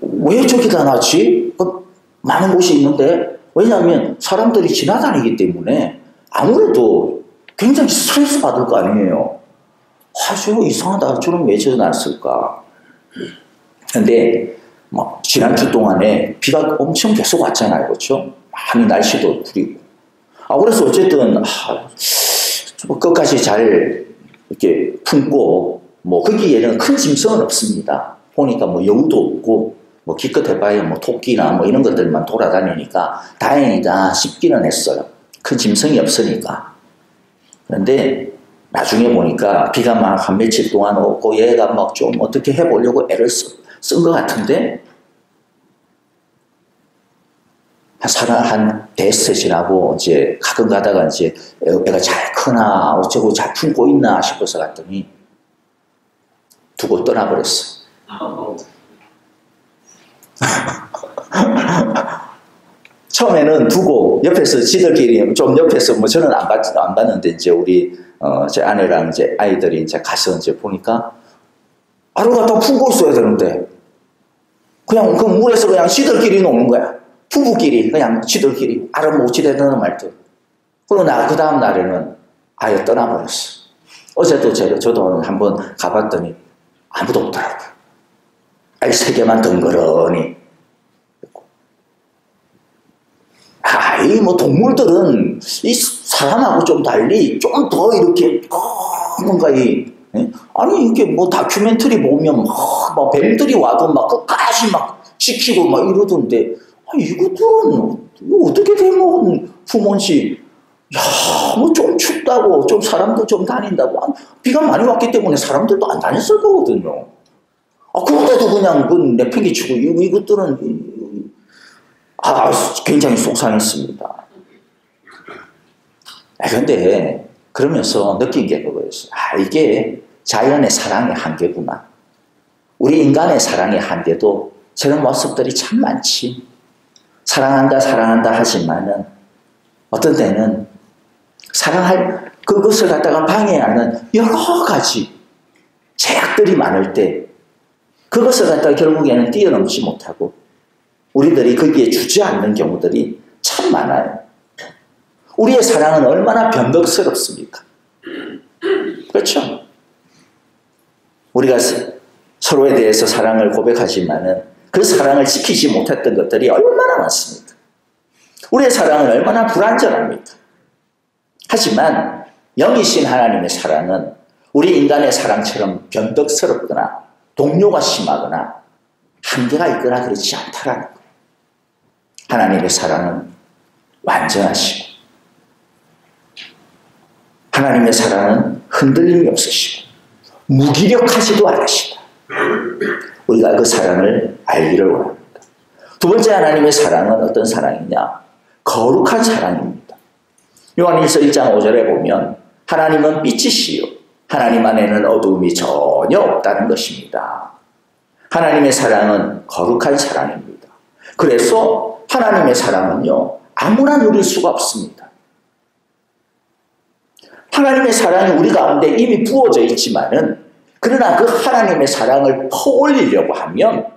A: 왜 저기다 놨지? 많은 곳이 있는데, 왜냐하면 사람들이 지나다니기 때문에 아무래도 굉장히 스트레스 받을 거 아니에요. 저거 이상하다. 저놈 왜 저기 놨을까? 근데 지난주 동안에 비가 엄청 계속 왔잖아요. 그렇죠? 많이 날씨도 구리고. 그래서 어쨌든 끝까지 잘 이렇게 품고, 거기에는 큰 짐승은 없습니다. 보니까 여우도 없고, 기껏 해봐야 토끼나 이런 것들만 돌아다니니까 다행이다 싶기는 했어요. 큰 짐승이 없으니까. 그런데 나중에 보니까 비가 막 한 며칠 동안 오고 얘가 좀 어떻게 해보려고 애를 쓴 것 같은데, 한 대세 지나고 이제 가끔 가다가 이제 애가 잘 크나 어쩌고 잘 품고 있나 싶어서 갔더니 두고 떠나버렸어. 처음에는 두고 옆에서 지들끼리 좀 옆에서 저는 안 봤는데 이제 우리 제 아내랑 이제 아이들이 이제 가서 이제 보니까 알을 갖다 품고 있어야 되는데 그냥 그 물에서 그냥 지들끼리 노는 거야. 부부끼리 그냥 지들끼리 알을 못 지대드는 말들. 그리고 그 다음 날에는 아예 떠나버렸어. 어제도 저도 한번 가봤더니 아무도 없더라고요. 알 3개만 덩그러니. 동물들은 이 사람하고 좀 달리 좀 더 이렇게 뭔가 아니 이게 다큐멘터리 보면 뱀들이 와도 끝까지 지키고 이러던데 이것들은 어떻게 되면 부모인지 좀 춥다고 좀 사람도 좀 다닌다고 비가 많이 왔기 때문에 사람들도 안 다녔을 거거든요. 그런데도 그냥 내팽개치고 이것들은 굉장히 속상했습니다. 그런데 그러면서 느낀 게 그거였어요. 이게 자연의 사랑의 한계구나. 우리 인간의 사랑의 한계도 저런 모습들이 참 많지. 사랑한다 하지만은 어떤 때는 사랑할 그것을 갖다가 방해하는 여러 가지 제약들이 많을 때 그것을 갖다가 결국에는 뛰어넘지 못하고 우리들이 거기에 주저앉는 경우들이 참 많아요. 우리의 사랑은 얼마나 변덕스럽습니까? 그렇죠? 우리가 서로에 대해서 사랑을 고백하지만은 그 사랑을 지키지 못했던 것들이 얼마나 많습니까? 우리의 사랑은 얼마나 불완전합니까? 하지만 영이신 하나님의 사랑은 우리 인간의 사랑처럼 변덕스럽거나 동요가 심하거나 한계가 있거나 그렇지 않다라는 거예요. 하나님의 사랑은 완전하시고 하나님의 사랑은 흔들림이 없으시고 무기력하지도 않으시다. 우리가 그 사랑을 알기를 원합니다. 두 번째 하나님의 사랑은 어떤 사랑이냐? 거룩한 사랑입니다. 요한일서 1장 5절에 보면 하나님은 빛이시요 하나님 안에는 어두움이 전혀 없다는 것입니다. 하나님의 사랑은 거룩한 사랑입니다. 그래서 하나님의 사랑은요 아무나 누릴 수가 없습니다. 하나님의 사랑이 우리 가운데 이미 부어져 있지만은 그러나 그 하나님의 사랑을 퍼올리려고 하면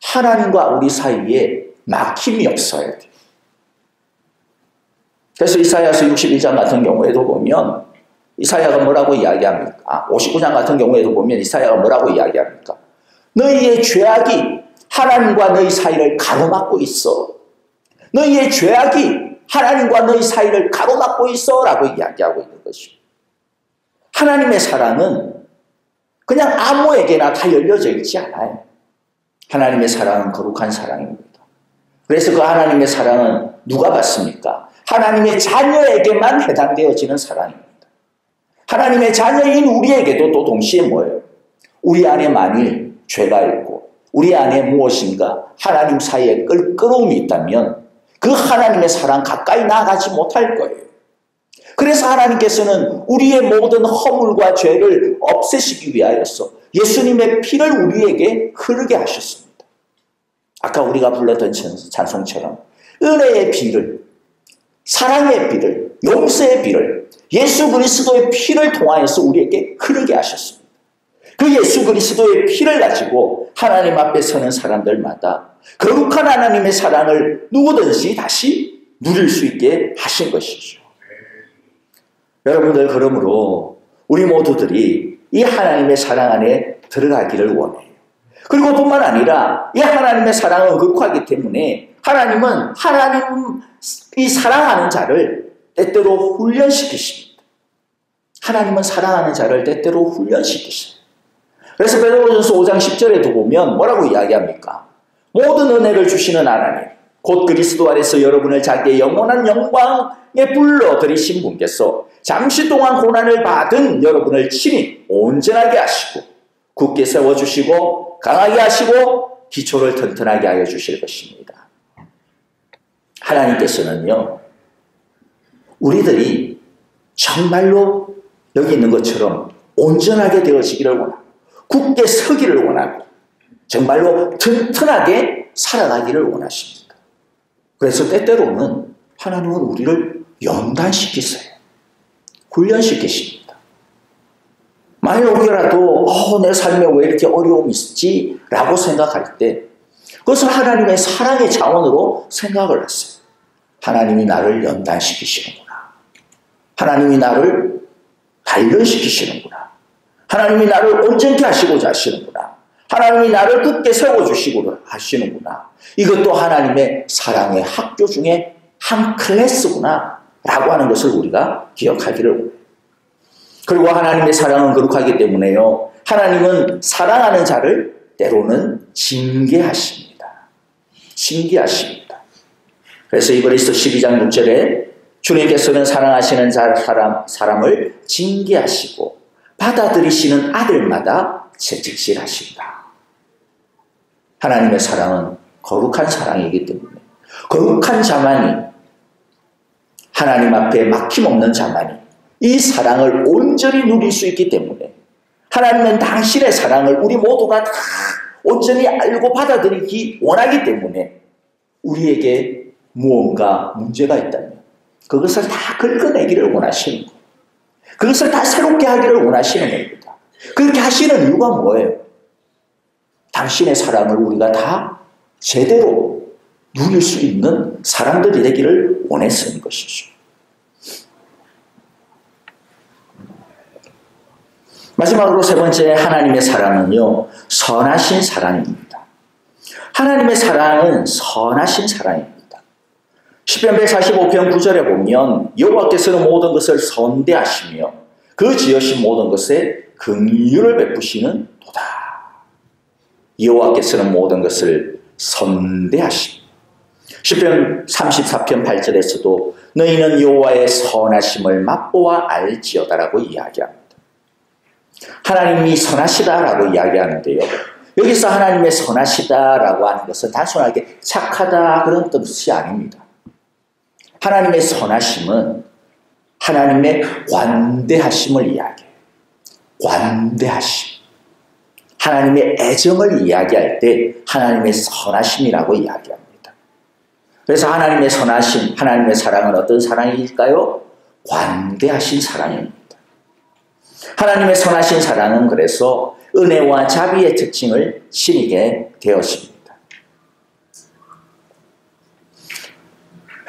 A: 하나님과 우리 사이에 막힘이 없어야 돼요. 그래서 이사야서 61장 같은 경우에도 보면 이사야가 뭐라고 이야기합니까? 59장 같은 경우에도 보면 이사야가 뭐라고 이야기합니까? 너희의 죄악이 하나님과 너희 사이를 가로막고 있어. 너희의 죄악이 하나님과 너희 사이를 가로막고 있어 라고 이야기하고 있는 것이죠. 하나님의 사랑은 그냥 아무에게나 다 열려져 있지 않아요. 하나님의 사랑은 거룩한 사랑입니다. 그래서 그 하나님의 사랑은 누가 받습니까? 하나님의 자녀에게만 해당되어지는 사랑입니다. 하나님의 자녀인 우리에게도 또 동시에 뭐예요? 우리 안에 만일 죄가 있고 우리 안에 무엇인가 하나님 사이에 껄끄러움이 있다면 그 하나님의 사랑 가까이 나아가지 못할 거예요. 그래서 하나님께서는 우리의 모든 허물과 죄를 없애시기 위하여서 예수님의 피를 우리에게 흐르게 하셨습니다. 아까 우리가 불렀던 찬송처럼 은혜의 피를, 사랑의 피를, 용서의 피를, 예수 그리스도의 피를 통하여서 우리에게 흐르게 하셨습니다. 그 예수 그리스도의 피를 가지고 하나님 앞에 서는 사람들마다 거룩한 하나님의 사랑을 누구든지 다시 누릴 수 있게 하신 것이죠. 여러분들, 그러므로 우리 모두들이 이 하나님의 사랑 안에 들어가기를 원해요. 그리고 뿐만 아니라 이 하나님의 사랑은 극하기 때문에 하나님은 이 사랑하는 자를 때때로 훈련시키십니다. 하나님은 사랑하는 자를 때때로 훈련시키십니다. 그래서 베드로전서 5장 10절에도 보면 뭐라고 이야기합니까? 모든 은혜를 주시는 하나님, 곧 그리스도 안에서 여러분을 자기의 영원한 영광에 불러들이신 분께서 잠시 동안 고난을 받은 여러분을 친히 온전하게 하시고 굳게 세워주시고 강하게 하시고 기초를 튼튼하게 하여 주실 것입니다. 하나님께서는요, 우리들이 정말로 여기 있는 것처럼 온전하게 되어지기를 원하고 굳게 서기를 원하고 정말로 튼튼하게 살아가기를 원하십니다. 그래서 때때로는 하나님은 우리를 연단시키세요. 훈련시키십니다. 만일 혹여라도 내 삶에 왜 이렇게 어려움이 있지? 라고 생각할 때 그것을 하나님의 사랑의 차원으로 생각을 했어요. 하나님이 나를 연단시키시는구나. 하나님이 나를 단련시키시는구나. 하나님이 나를 온전케 하시고자 하시는구나. 하나님이 나를 굳게 세워주시고 하시는구나. 이것도 하나님의 사랑의 학교 중에 한 클래스구나 라고 하는 것을 우리가 기억하기를 원해요. 그리고 하나님의 사랑은 거룩하기 때문에요, 하나님은 사랑하는 자를 때로는 징계하십니다. 징계하십니다. 그래서 이브리서 12장 6절에 주님께서는 사랑하시는 사람을 징계하시고 받아들이시는 아들마다 채찍질하신다. 하나님의 사랑은 거룩한 사랑이기 때문에 거룩한 자만이, 하나님 앞에 막힘없는 자만이 이 사랑을 온전히 누릴 수 있기 때문에, 하나님은 당신의 사랑을 우리 모두가 다 온전히 알고 받아들이기 원하기 때문에 우리에게 무언가 문제가 있다면 그것을 다 긁어내기를 원하시는 거예요. 그것을 다 새롭게 하기를 원하시는 겁니다. 그렇게 하시는 이유가 뭐예요? 당신의 사랑을 우리가 다 제대로 누릴 수 있는 사람들이 되기를 원했는 것이죠. 마지막으로 세 번째, 하나님의 사랑은요, 선하신 사랑입니다. 하나님의 사랑은 선하신 사랑입니다. 시편 145편 9절에 보면 여호와께서는 모든 것을 선대하시며 그 지으신 모든 것에 긍휼을 베푸시는 도다. 여호와께서는 모든 것을 선대하시며, 시편 34편 8절에서도 너희는 여호와의 선하심을 맛보아 알지어다라고 이야기합니다. 하나님이 선하시다라고 이야기하는데요, 여기서 하나님의 선하시다라고 하는 것은 단순하게 착하다 그런 뜻이 아닙니다. 하나님의 선하심은 하나님의 관대하심을 이야기해요. 관대하심. 하나님의 애정을 이야기할 때 하나님의 선하심이라고 이야기합니다. 그래서 하나님의 선하심, 하나님의 사랑은 어떤 사랑일까요? 관대하신 사랑입니다. 하나님의 선하신 사랑은 그래서 은혜와 자비의 특징을 지니게 되었습니다.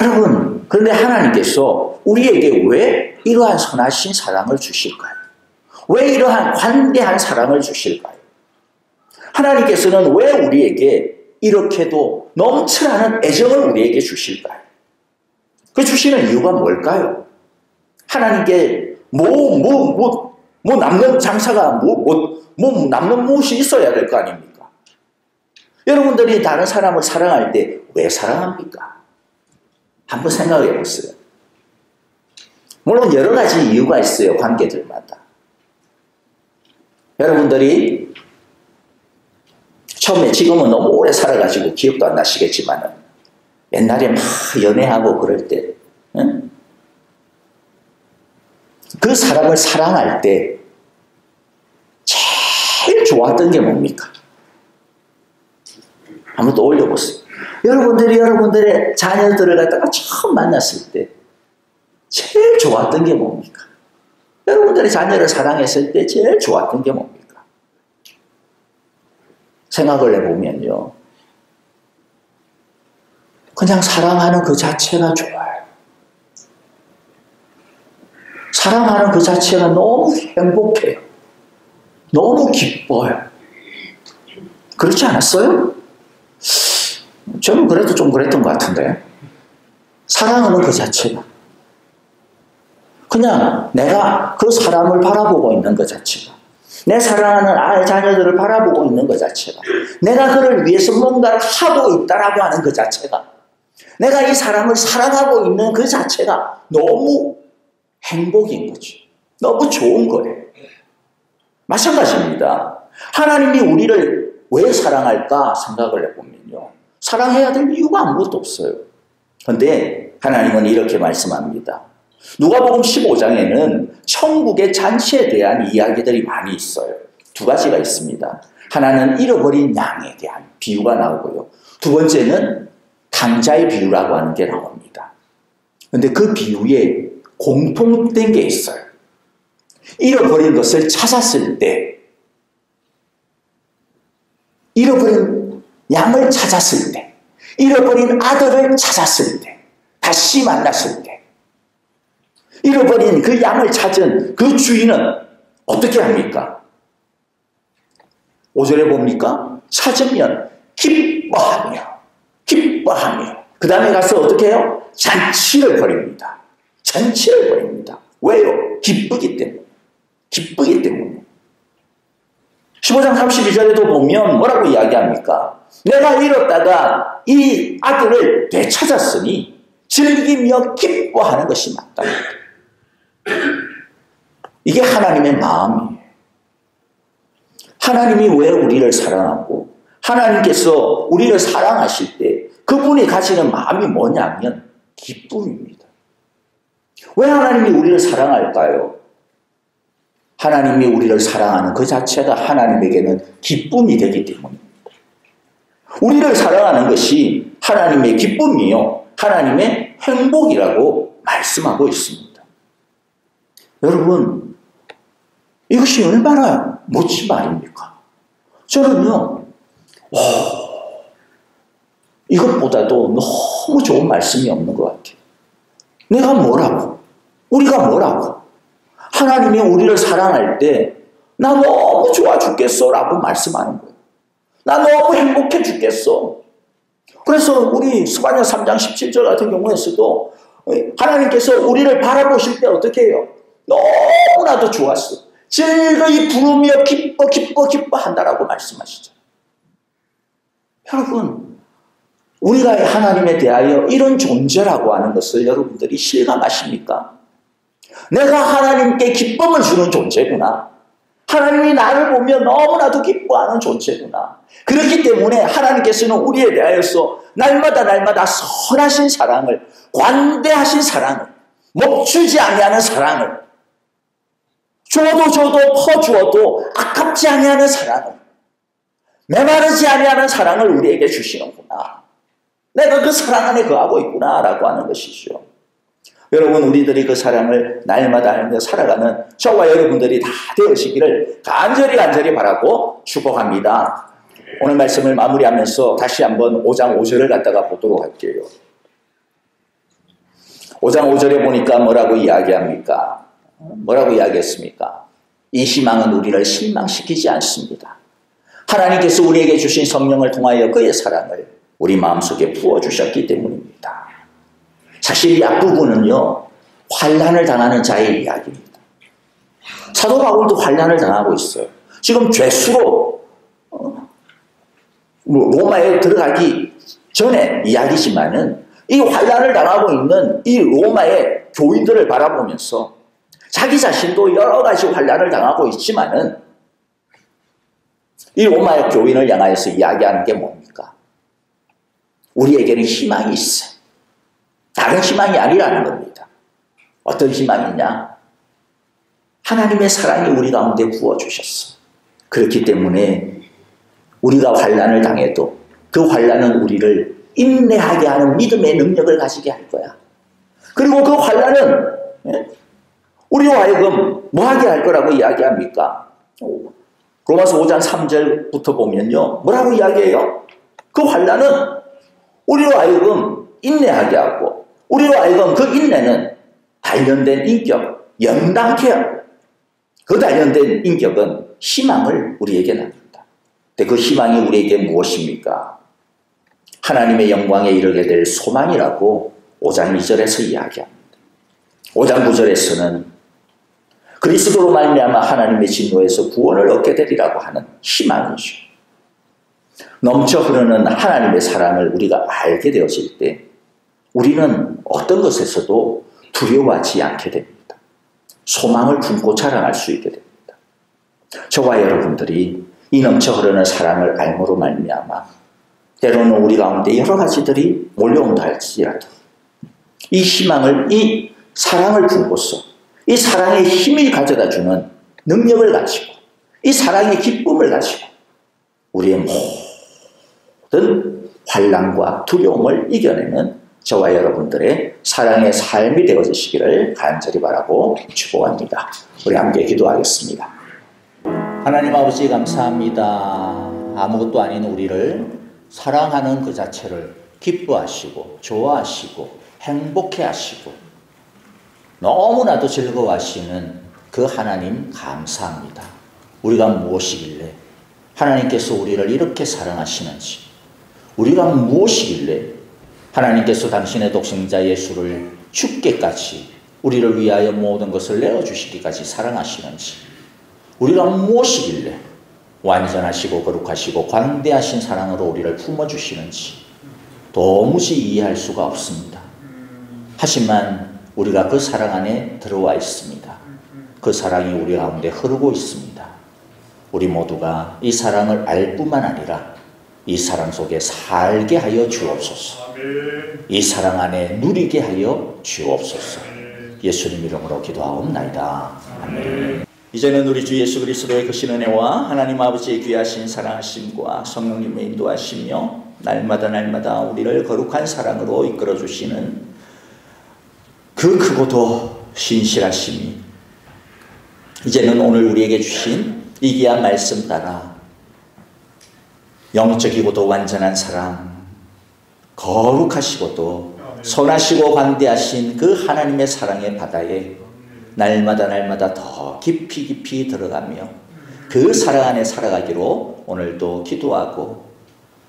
A: 여러분, 그런데 하나님께서 우리에게 왜 이러한 선하신 사랑을 주실까요? 왜 이러한 관대한 사랑을 주실까요? 하나님께서는 왜 우리에게 이렇게도 넘쳐나는 애정을 우리에게 주실까요? 그 주시는 이유가 뭘까요? 하나님께 남는 장사가 남는 무엇이 있어야 될 거 아닙니까? 여러분들이 다른 사람을 사랑할 때 왜 사랑합니까? 한번 생각해 보세요. 물론 여러 가지 이유가 있어요, 관계들마다. 여러분들이 처음에, 지금은 너무 오래 살아가지고 기억도 안 나시겠지만 옛날에 막 연애하고 그럴 때, 응? 그 사람을 사랑할 때 제일 좋았던 게 뭡니까? 한번 떠올려 보세요. 여러분들이 여러분들의 자녀들을 갖다가 처음 만났을 때 제일 좋았던 게 뭡니까? 여러분들의 자녀를 사랑했을 때 제일 좋았던 게 뭡니까? 생각을 해보면요. 그냥 사랑하는 그 자체가 좋아요. 사랑하는 그 자체가 너무 행복해요. 너무 기뻐요. 그렇지 않았어요? 저는 그래도 좀 그랬던 것 같은데. 사랑하는 그 자체가. 그냥 내가 그 사람을 바라보고 있는 것 자체가. 내 사랑하는 아이 자녀들을 바라보고 있는 것 자체가. 내가 그를 위해서 뭔가를 하고 있다라고 하는 그 자체가. 내가 이 사람을 사랑하고 있는 그 자체가 너무 행복인 거죠. 너무 좋은 거예요. 마찬가지입니다. 하나님이 우리를 왜 사랑할까 생각을 해보면요. 사랑해야 될 이유가 아무것도 없어요. 그런데 하나님은 이렇게 말씀합니다. 누가복음 15장에는 천국의 잔치에 대한 이야기들이 많이 있어요. 두 가지가 있습니다. 하나는 잃어버린 양에 대한 비유가 나오고요. 두 번째는 탕자의 비유라고 하는 게 나옵니다. 그런데 그 비유에 공통된 게 있어요. 잃어버린 것을 찾았을 때, 잃어버린 양을 찾았을 때, 잃어버린 아들을 찾았을 때, 다시 만났을 때, 잃어버린 그 양을 찾은 그 주인은 어떻게 합니까? 5절에 봅니까? 찾으면 기뻐하며 그 다음에 가서 어떻게 해요? 잔치를 벌입니다. 잔치를 벌입니다. 왜요? 기쁘기 때문에. 15장 32절에도 보면 뭐라고 이야기합니까? 내가 잃었다가 이 아들을 되찾았으니 즐기며 기뻐하는 것이 맞다. 이게 하나님의 마음이에요. 하나님이 왜 우리를 사랑하고 하나님께서 우리를 사랑하실 때 그분이 가지는 마음이 뭐냐면 기쁨입니다. 왜 하나님이 우리를 사랑할까요? 하나님이 우리를 사랑하는 그 자체가 하나님에게는 기쁨이 되기 때문입니다. 우리를 사랑하는 것이 하나님의 기쁨이요, 하나님의 행복이라고 말씀하고 있습니다. 여러분, 이것이 얼마나 멋진 말입니까? 저는요, 이것보다도 너무 좋은 말씀이 없는 것 같아요. 내가 뭐라고? 우리가 뭐라고? 하나님이 우리를 사랑할 때 나 너무 좋아 죽겠어 라고 말씀하는 거예요. 나 너무 행복해 죽겠어. 그래서 우리 스가랴 3장 17절 같은 경우에서도 하나님께서 우리를 바라보실 때 어떻게 해요? 너무나도 좋았어. 즐거이 부르며 기뻐 한다라고 말씀하시죠. 여러분, 우리가 하나님에 대하여 이런 존재라고 하는 것을 여러분들이 실감하십니까? 내가 하나님께 기쁨을 주는 존재구나. 하나님이 나를 보면 너무나도 기뻐하는 존재구나. 그렇기 때문에 하나님께서는 우리에 대하여서 날마다 선하신 사랑을, 관대하신 사랑을, 멈추지 아니하는 사랑을, 줘도 퍼주어도 아깝지 아니하는 사랑을, 메마르지 아니하는 사랑을 우리에게 주시는구나. 내가 그 사랑 안에 거하고 있구나 라고 하는 것이죠. 여러분, 우리들이 그 사랑을 날마다 알며 살아가는 저와 여러분들이 다 되시기를 간절히 바라고 축복합니다. 오늘 말씀을 마무리하면서 다시 한번 5장 5절을 갖다가 보도록 할게요. 5장 5절에 보니까 뭐라고 이야기합니까? 뭐라고 이야기했습니까? 이 희망은 우리를 실망시키지 않습니다. 하나님께서 우리에게 주신 성령을 통하여 그의 사랑을 우리 마음속에 부어주셨기 때문입니다. 사실 이 앞부분은요, 환난을 당하는 자의 이야기입니다. 사도 바울도 환난을 당하고 있어요. 지금 죄수로 로마에 들어가기 전에 이야기지만은 이 환난을 당하고 있는 이 로마의 교인들을 바라보면서 자기 자신도 여러 가지 환난을 당하고 있지만은 이 로마의 교인을 향하여서 이야기하는 게 뭡니까? 우리에게는 희망이 있어요. 다른 희망이 아니라는 겁니다. 어떤 희망이냐? 하나님의 사랑이 우리 가운데 부어주셨어. 그렇기 때문에 우리가 환난을 당해도 그 환난은 우리를 인내하게 하는 믿음의 능력을 가지게 할 거야. 그리고 그 환난은 우리와 하여금 뭐하게 할 거라고 이야기합니까? 로마서 5장 3절부터 보면요. 뭐라고 이야기해요? 그 환난은 우리와 하여금 인내하게 하고 우리와 하여금 그 인내는 단련된 인격, 영당케 하고 그 단련된 인격은 희망을 우리에게 납니다. 근데 그 희망이 우리에게 무엇입니까? 하나님의 영광에 이르게 될 소망이라고 5장 2절에서 이야기합니다. 5장 9절에서는 그리스도로 말미암아 하나님의 진노에서 구원을 얻게 되리라고 하는 희망이죠. 넘쳐 흐르는 하나님의 사랑을 우리가 알게 되어질 때 우리는 어떤 것에서도 두려워하지 않게 됩니다. 소망을 품고 자랑할 수 있게 됩니다. 저와 여러분들이 이 넘쳐 흐르는 사랑을 알므로 말미암아 때로는 우리 가운데 여러 가지들이 몰려온다 할지라도 이 희망을, 이 사랑을 품고서 이 사랑의 힘을 가져다 주는 능력을 가지고 이 사랑의 기쁨을 가지고 우리의 모든 환난과 두려움을 이겨내는 저와 여러분들의 사랑의 삶이 되어지시기를 간절히 바라고 축복합니다. 우리 함께 기도하겠습니다. 하나님 아버지 감사합니다. 아무것도 아닌 우리를 사랑하는 그 자체를 기뻐하시고 좋아하시고 행복해 하시고 너무나도 즐거워하시는 그 하나님 감사합니다. 우리가 무엇이길래 하나님께서 우리를 이렇게 사랑하시는지, 우리가 무엇이길래 하나님께서 당신의 독생자 예수를 죽게까지 우리를 위하여 모든 것을 내어주시기까지 사랑하시는지, 우리가 무엇이길래 완전하시고 거룩하시고 광대하신 사랑으로 우리를 품어주시는지 도무지 이해할 수가 없습니다. 하지만 우리가 그 사랑 안에 들어와 있습니다. 그 사랑이 우리 가운데 흐르고 있습니다. 우리 모두가 이 사랑을 알 뿐만 아니라 이 사랑 속에 살게 하여 주옵소서. 이 사랑 안에 누리게 하여 주옵소서. 예수님 이름으로 기도하옵나이다. 아멘. 이제는 우리 주 예수 그리스도의 크신 은혜와 하나님 아버지의 귀하신 사랑하심과 성령님의 인도하시며 날마다 우리를 거룩한 사랑으로 이끌어주시는 그 크고도 신실하심이 이제는 오늘 우리에게 주신 이 귀한 말씀 따라 영적이고도 완전한 사랑, 거룩하시고도 선하시고 관대하신 그 하나님의 사랑의 바다에 날마다 더 깊이 들어가며 그 사랑 안에 살아가기로 오늘도 기도하고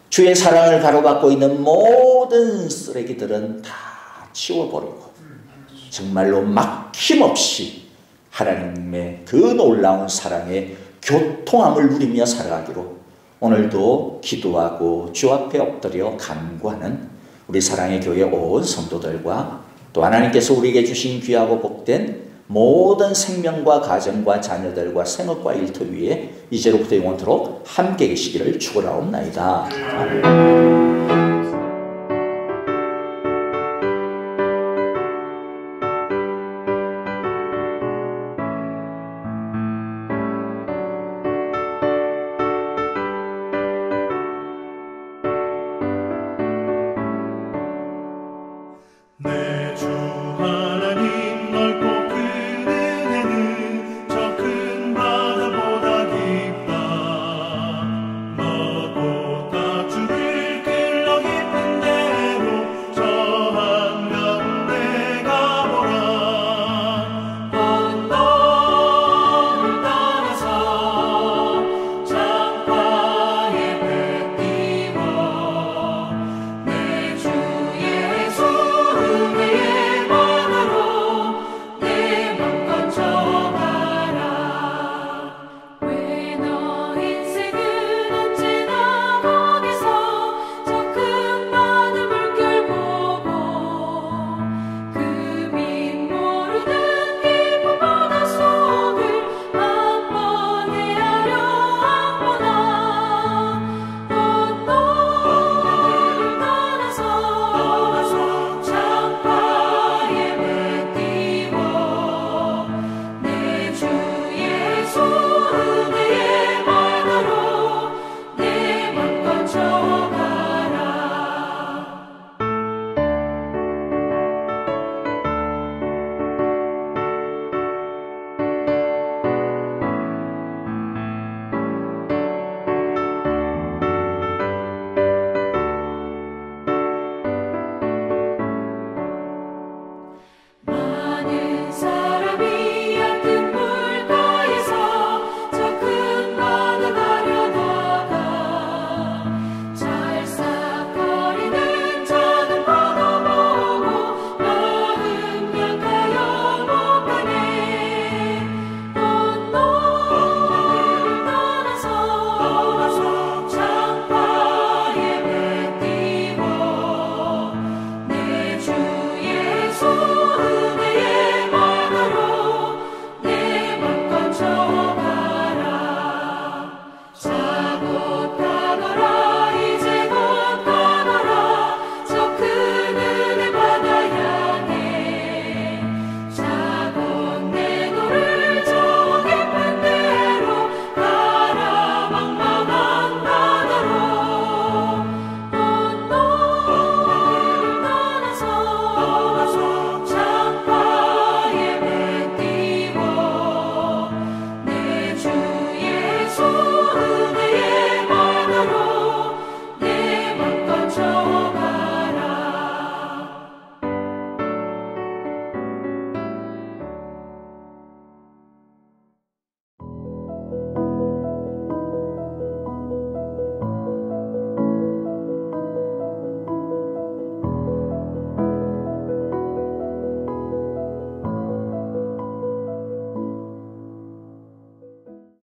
A: 주의 사랑을 가로막고 있는 모든 쓰레기들은 다 치워버리고 정말로 막힘없이 하나님의 그 놀라운 사랑의 교통함을 누리며 살아가기로 오늘도 기도하고 주 앞에 엎드려 간구하는 우리 사랑의 교회 온 성도들과 또 하나님께서 우리에게 주신 귀하고 복된 모든 생명과 가정과 자녀들과 생업과 일터 위에 이제로부터 영원토록 함께 계시기를 축원하옵나이다. 아멘.